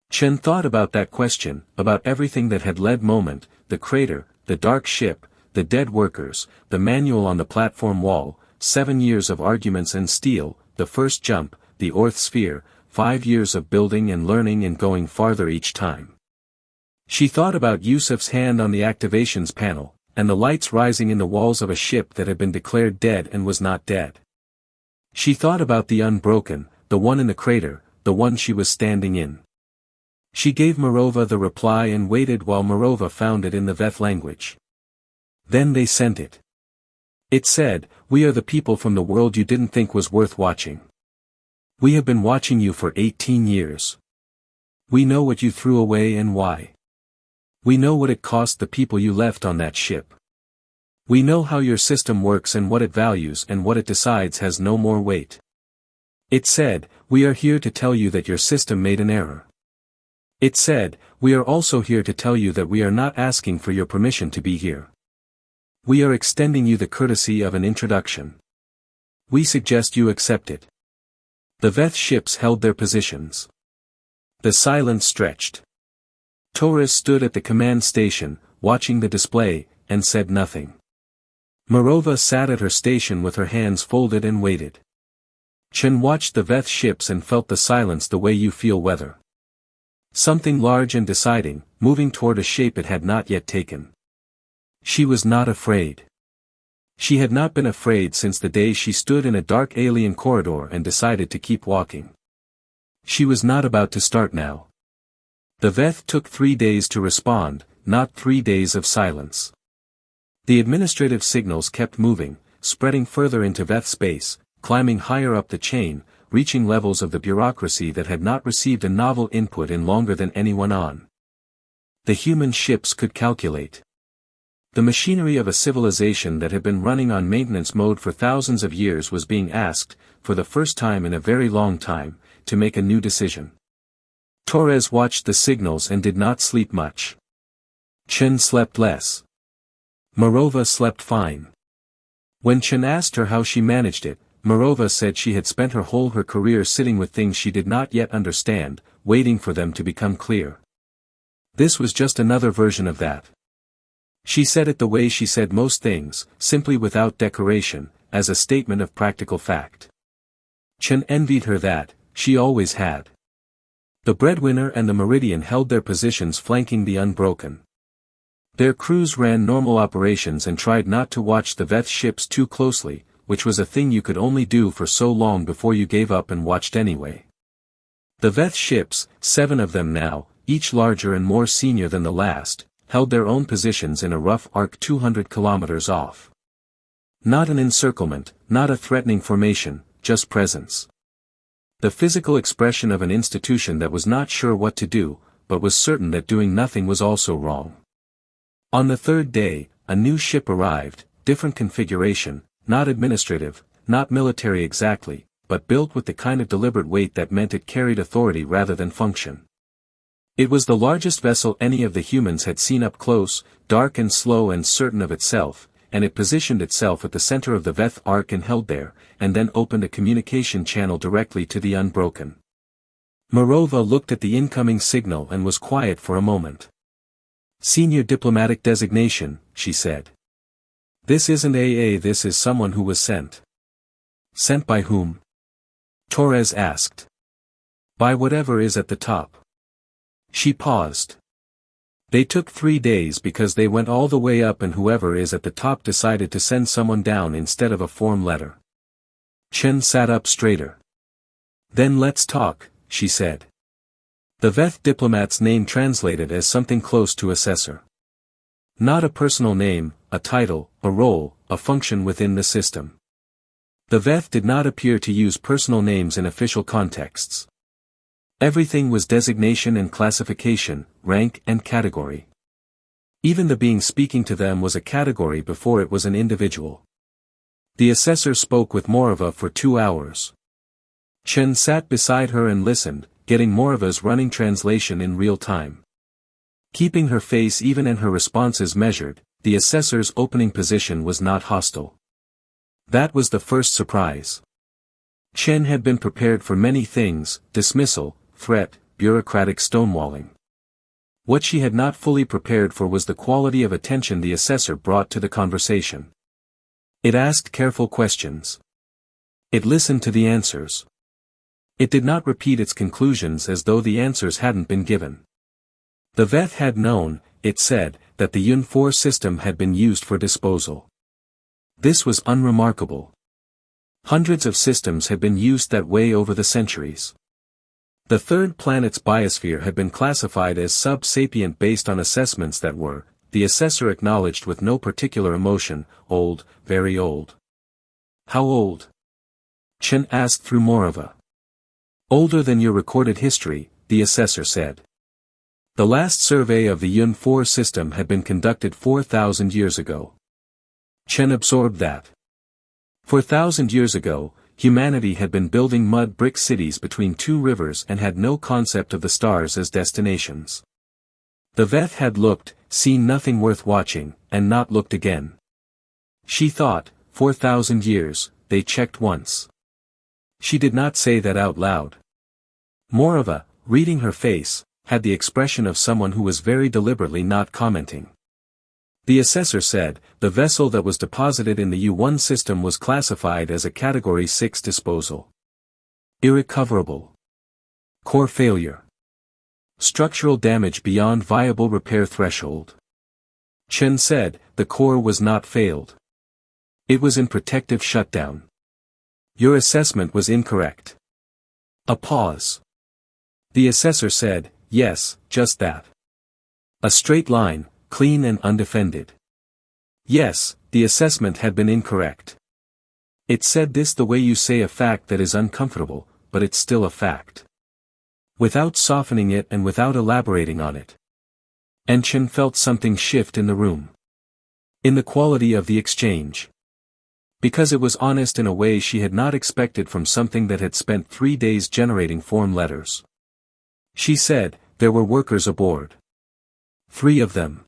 Chen thought about that question, about everything that had led moment, the crater, the dark ship, the dead workers, the manual on the platform wall, 7 years of arguments and steel, the first jump, the Orth sphere, 5 years of building and learning and going farther each time. She thought about Yusuf's hand on the activations panel, and the lights rising in the walls of a ship that had been declared dead and was not dead. She thought about the unbroken, the one in the crater, the one she was standing in. She gave Mirova the reply and waited while Mirova found it in the Veth language. Then they sent it. It said, "We are the people from the world you didn't think was worth watching. We have been watching you for 18 years. We know what you threw away and why. We know what it cost the people you left on that ship. We know how your system works and what it values and what it decides has no more weight." It said, "We are here to tell you that your system made an error." It said, "We are also here to tell you that we are not asking for your permission to be here. We are extending you the courtesy of an introduction. We suggest you accept it." The Veth ships held their positions. The silence stretched. Torres stood at the command station, watching the display, and said nothing. Mirova sat at her station with her hands folded and waited. Chen watched the Veth ships and felt the silence the way you feel weather. Something large and deciding, moving toward a shape it had not yet taken. She was not afraid. She had not been afraid since the day she stood in a dark alien corridor and decided to keep walking. She was not about to start now. The Veth took 3 days to respond, not 3 days of silence. The administrative signals kept moving, spreading further into Veth space, climbing higher up the chain, reaching levels of the bureaucracy that had not received a novel input in longer than anyone on. The human ships could calculate. The machinery of a civilization that had been running on maintenance mode for thousands of years was being asked, for the first time in a very long time, to make a new decision. Torres watched the signals and did not sleep much. Chen slept less. Mirova slept fine. When Chen asked her how she managed it, Mirova said she had spent her career sitting with things she did not yet understand, waiting for them to become clear. This was just another version of that. She said it the way she said most things, simply without decoration, as a statement of practical fact. Chen envied her that, she always had. The breadwinner and the Meridian held their positions flanking the Unbroken. Their crews ran normal operations and tried not to watch the Veth ships too closely, which was a thing you could only do for so long before you gave up and watched anyway. The Veth ships, 7 of them now, each larger and more senior than the last, held their own positions in a rough arc 200 kilometers off. Not an encirclement, not a threatening formation, just presence. The physical expression of an institution that was not sure what to do, but was certain that doing nothing was also wrong. On the 3rd day, a new ship arrived, different configuration, not administrative, not military exactly, but built with the kind of deliberate weight that meant it carried authority rather than function. It was the largest vessel any of the humans had seen up close, dark and slow and certain of itself, and it positioned itself at the center of the Veth arc and held there, and then opened a communication channel directly to the Unbroken. Mirova looked at the incoming signal and was quiet for a moment. "Senior diplomatic designation," she said. "This isn't AA, this is someone who was sent." "Sent by whom?" Torres asked. "By whatever is at the top." She paused. They took 3 days because they went all the way up and whoever is at the top decided to send someone down instead of a form letter. Chen sat up straighter. Then let's talk, she said. The Veth diplomat's name translated as something close to assessor. Not a personal name, a title, a role, a function within the system. The Veth did not appear to use personal names in official contexts. Everything was designation and classification, rank and category. Even the being speaking to them was a category before it was an individual. The assessor spoke with Morava for 2 hours. Chen sat beside her and listened, getting Morava's running translation in real time. Keeping her face even and her responses measured, the assessor's opening position was not hostile. That was the first surprise. Chen had been prepared for many things: dismissal, threat, bureaucratic stonewalling. What she had not fully prepared for was the quality of attention the assessor brought to the conversation. It asked careful questions. It listened to the answers. It did not repeat its conclusions as though the answers hadn't been given. The Veth had known, it said, that the Yun 4 system had been used for disposal. This was unremarkable. Hundreds of systems had been used that way over the centuries. The third planet's biosphere had been classified as sub-sapient based on assessments that were, the assessor acknowledged with no particular emotion, old, very old. How old? Chen asked through Morava. Older than your recorded history, the assessor said. The last survey of the Yun 4 system had been conducted 4,000 years ago. Chen absorbed that. 4,000 years ago, humanity had been building mud brick cities between 2 rivers and had no concept of the stars as destinations. The Veth had looked, seen nothing worth watching, and not looked again. She thought, 4,000 years, they checked once. She did not say that out loud. Morava, reading her face, had the expression of someone who was very deliberately not commenting. The assessor said, the vessel that was deposited in the U1 system was classified as a Category 6 disposal. Irrecoverable. Core failure. Structural damage beyond viable repair threshold. Chen said, the core was not failed. It was in protective shutdown. Your assessment was incorrect. A pause. The assessor said, yes, just that. A straight line, clean and undefended. Yes, the assessment had been incorrect. It said this the way you say a fact that is uncomfortable, but it's still a fact. Without softening it and without elaborating on it. And Chen felt something shift in the room. In the quality of the exchange. Because it was honest in a way she had not expected from something that had spent 3 days generating form letters. She said, there were workers aboard. 3 of them.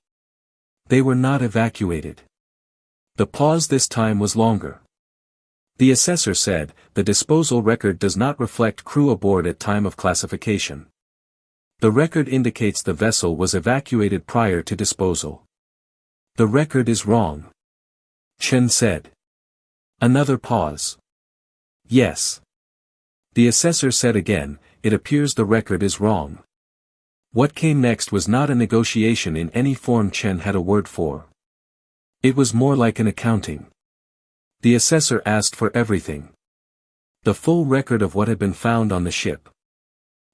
They were not evacuated. The pause this time was longer. The assessor said, the disposal record does not reflect crew aboard at time of classification. The record indicates the vessel was evacuated prior to disposal. The record is wrong. Chen said. Another pause. Yes. The assessor said again, it appears the record is wrong. What came next was not a negotiation in any form Chen had a word for. It was more like an accounting. The assessor asked for everything. The full record of what had been found on the ship.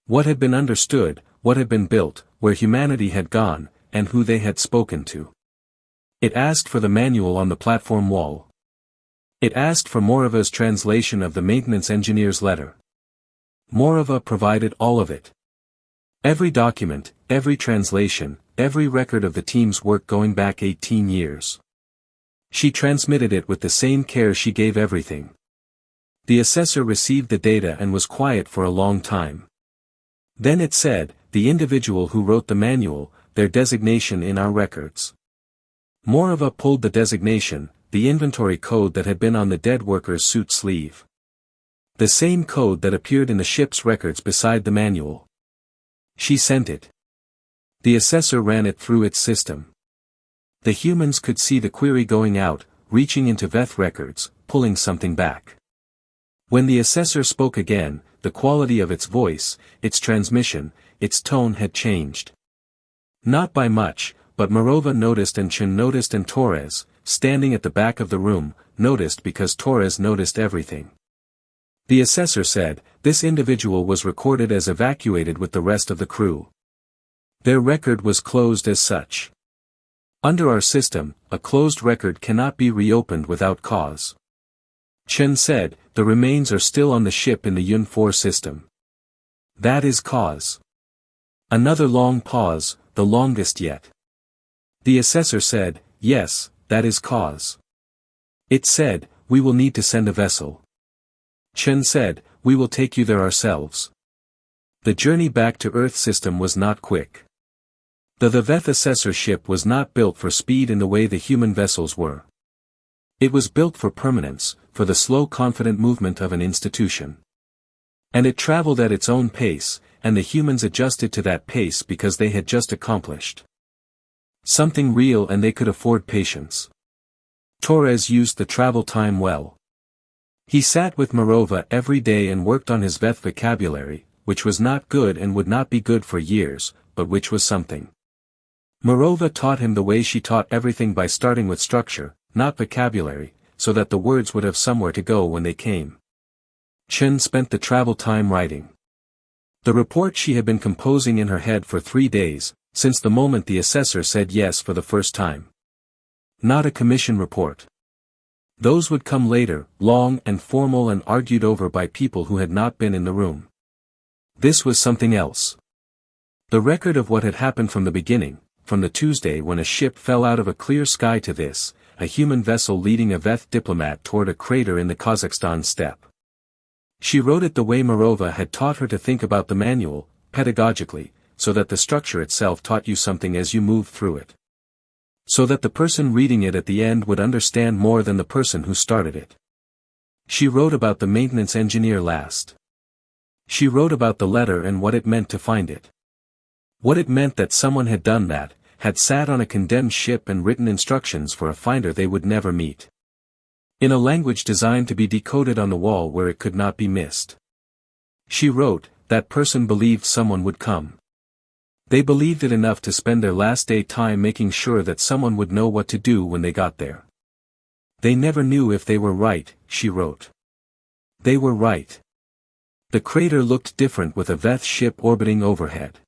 What had been understood, what had been built, where humanity had gone, and who they had spoken to. It asked for the manual on the platform wall. It asked for Morava's translation of the maintenance engineer's letter. Morava provided all of it. Every document, every translation, every record of the team's work going back 18 years. She transmitted it with the same care she gave everything. The assessor received the data and was quiet for a long time. Then it said, the individual who wrote the manual, their designation in our records. Morava pulled the designation, the inventory code that had been on the dead worker's suit sleeve. The same code that appeared in the ship's records beside the manual. She sent it. The assessor ran it through its system. The humans could see the query going out, reaching into Veth records, pulling something back. When the assessor spoke again, the quality of its voice, its transmission, its tone had changed. Not by much, but Morova noticed and Chen noticed and Torres, standing at the back of the room, noticed because Torres noticed everything. The assessor said, this individual was recorded as evacuated with the rest of the crew. Their record was closed as such. Under our system, a closed record cannot be reopened without cause. Chen said, the remains are still on the ship in the Yun 4 system. That is cause. Another long pause, the longest yet. The assessor said, yes, that is cause. It said, we will need to send a vessel. Chen said, we will take you there ourselves. The journey back to Earth system was not quick. The Veth assessor ship was not built for speed in the way the human vessels were. It was built for permanence, for the slow confident movement of an institution. And it traveled at its own pace, and the humans adjusted to that pace because they had just accomplished something real and they could afford patience. Torres used the travel time well. He sat with Morova every day and worked on his Veth vocabulary, which was not good and would not be good for years, but which was something. Morova taught him the way she taught everything by starting with structure, not vocabulary, so that the words would have somewhere to go when they came. Chen spent the travel time writing the report she had been composing in her head for 3 days, since the moment the assessor said yes for the first time. Not a commission report. Those would come later, long and formal and argued over by people who had not been in the room. This was something else. The record of what had happened from the beginning, from the Tuesday when a ship fell out of a clear sky to this, a human vessel leading a Veth diplomat toward a crater in the Kazakhstan steppe. She wrote it the way Morova had taught her to think about the manual, pedagogically, so that the structure itself taught you something as you moved through it. So that the person reading it at the end would understand more than the person who started it. She wrote about the maintenance engineer last. She wrote about the letter and what it meant to find it. What it meant that someone had done that, had sat on a condemned ship and written instructions for a finder they would never meet. In a language designed to be decoded on the wall where it could not be missed. She wrote, that person believed someone would come. They believed it enough to spend their last day time making sure that someone would know what to do when they got there. They never knew if they were right, she wrote. They were right. The crater looked different with a Veth ship orbiting overhead.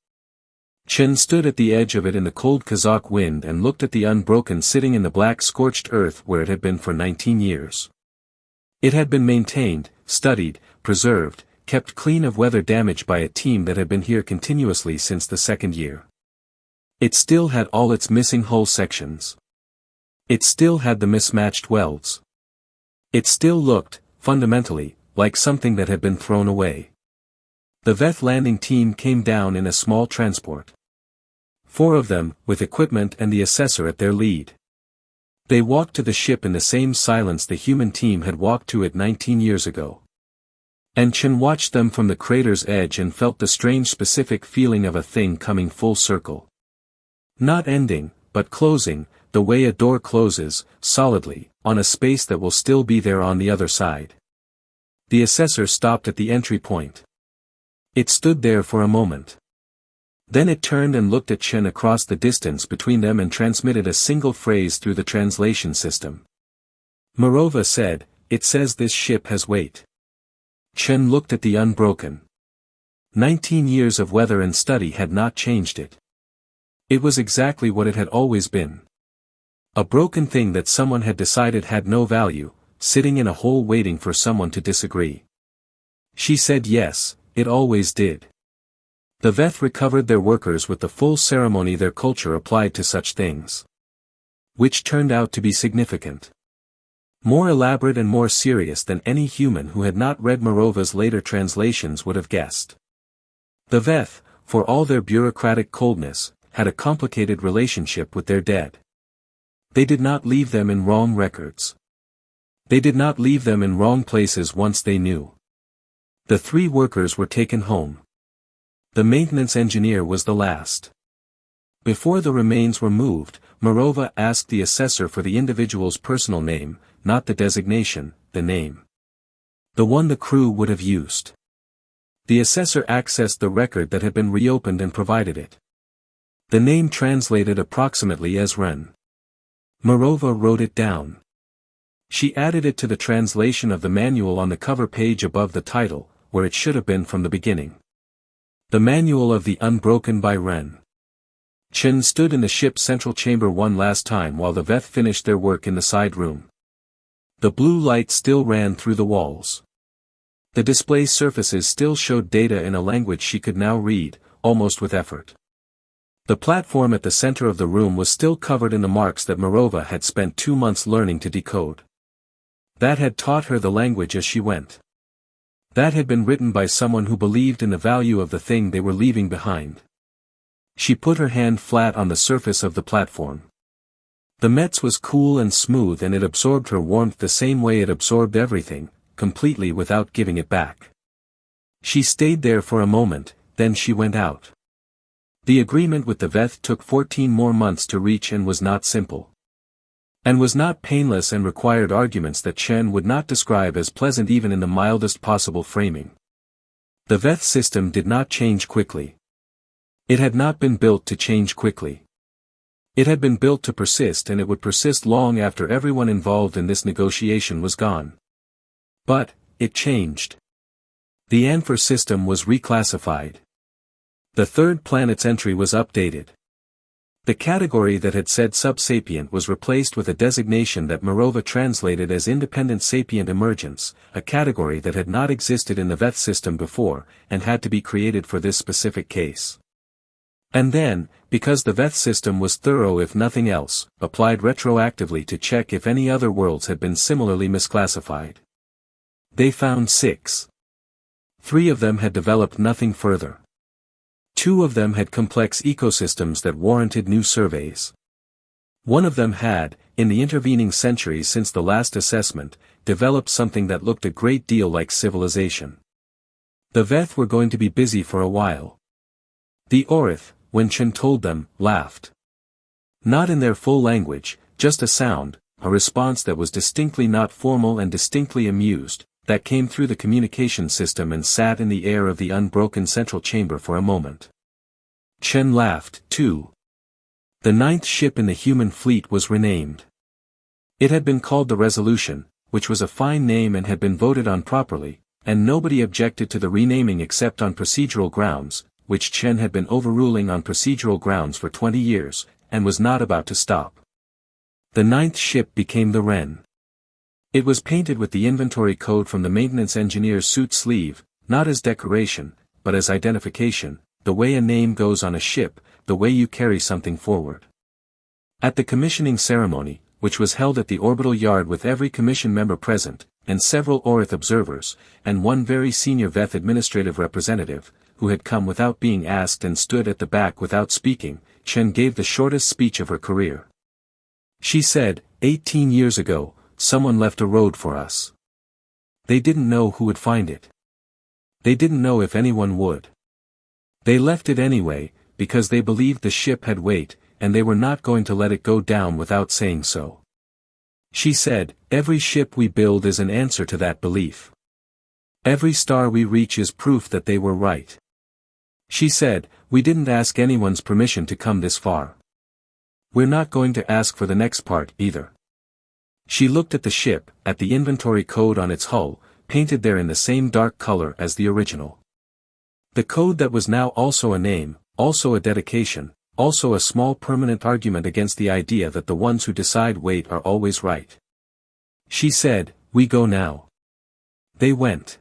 Chen stood at the edge of it in the cold Kazakh wind and looked at the unbroken sitting in the black scorched earth where it had been for 19 years. It had been maintained, studied, preserved, kept clean of weather damage by a team that had been here continuously since the 2nd year. It still had all its missing hull sections. It still had the mismatched welds. It still looked, fundamentally, like something that had been thrown away. The Veth landing team came down in a small transport. 4 of them, with equipment and the assessor at their lead. They walked to the ship in the same silence the human team had walked to it 19 years ago. And Chen watched them from the crater's edge and felt the strange specific feeling of a thing coming full circle. Not ending, but closing, the way a door closes, solidly, on a space that will still be there on the other side. The assessor stopped at the entry point. It stood there for a moment. Then it turned and looked at Chen across the distance between them and transmitted a single phrase through the translation system. Morova said, it says this ship has weight. Chen looked at the unbroken. 19 years of weather and study had not changed it. It was exactly what it had always been. A broken thing that someone had decided had no value, sitting in a hole waiting for someone to disagree. She said yes, it always did. The Veth recovered their workers with the full ceremony their culture applied to such things. Which turned out to be significant. More elaborate and more serious than any human who had not read Morova's later translations would have guessed. The Veth, for all their bureaucratic coldness, had a complicated relationship with their dead. They did not leave them in wrong records. They did not leave them in wrong places once they knew. The 3 workers were taken home. The maintenance engineer was the last. Before the remains were moved, Morova asked the assessor for the individual's personal name, not the designation, the name. The one the crew would have used. The assessor accessed the record that had been reopened and provided it. The name translated approximately as Ren. Mirova wrote it down. She added it to the translation of the manual on the cover page above the title, where it should have been from the beginning. The Manual of the Unbroken by Ren. Chen stood in the ship's central chamber one last time while the Veth finished their work in the side room. The blue light still ran through the walls. The display surfaces still showed data in a language she could now read, almost with effort. The platform at the center of the room was still covered in the marks that Mirova had spent 2 months learning to decode. That had taught her the language as she went. That had been written by someone who believed in the value of the thing they were leaving behind. She put her hand flat on the surface of the platform. The Metz was cool and smooth and it absorbed her warmth the same way it absorbed everything, completely without giving it back. She stayed there for a moment, then she went out. The agreement with the Veth took 14 more months to reach and was not simple. And was not painless and required arguments that Chen would not describe as pleasant even in the mildest possible framing. The Veth system did not change quickly. It had not been built to change quickly. It had been built to persist and it would persist long after everyone involved in this negotiation was gone. But, it changed. The Anfer system was reclassified. The third planet's entry was updated. The category that had said subsapient was replaced with a designation that Mirova translated as independent sapient emergence, a category that had not existed in the Veth system before, and had to be created for this specific case. And then, because the Veth system was thorough if nothing else, applied retroactively to check if any other worlds had been similarly misclassified. They found 6. 3 of them had developed nothing further. 2 of them had complex ecosystems that warranted new surveys. 1 of them had, in the intervening centuries since the last assessment, developed something that looked a great deal like civilization. The Veth were going to be busy for a while. The Orith, when Chen told them, laughed. Not in their full language, just a sound, a response that was distinctly not formal and distinctly amused, that came through the communication system and sat in the air of the unbroken central chamber for a moment. Chen laughed, too. The 9th ship in the human fleet was renamed. It had been called the Resolution, which was a fine name and had been voted on properly, and nobody objected to the renaming except on procedural grounds, which Chen had been overruling on procedural grounds for 20 years, and was not about to stop. The 9th ship became the Ren. It was painted with the inventory code from the maintenance engineer's suit sleeve, not as decoration, but as identification, the way a name goes on a ship, the way you carry something forward. At the commissioning ceremony, which was held at the orbital yard with every commission member present, and several Orith observers, and one very senior Veth administrative representative, who had come without being asked and stood at the back without speaking, Chen gave the shortest speech of her career. She said, 18 years ago, someone left a road for us. They didn't know who would find it. They didn't know if anyone would. They left it anyway, because they believed the ship had weight, and they were not going to let it go down without saying so. She said, every ship we build is an answer to that belief. Every star we reach is proof that they were right. She said, we didn't ask anyone's permission to come this far. We're not going to ask for the next part, either. She looked at the ship, at the inventory code on its hull, painted there in the same dark color as the original. The code that was now also a name, also a dedication, also a small permanent argument against the idea that the ones who decide weight are always right. She said, we go now. They went.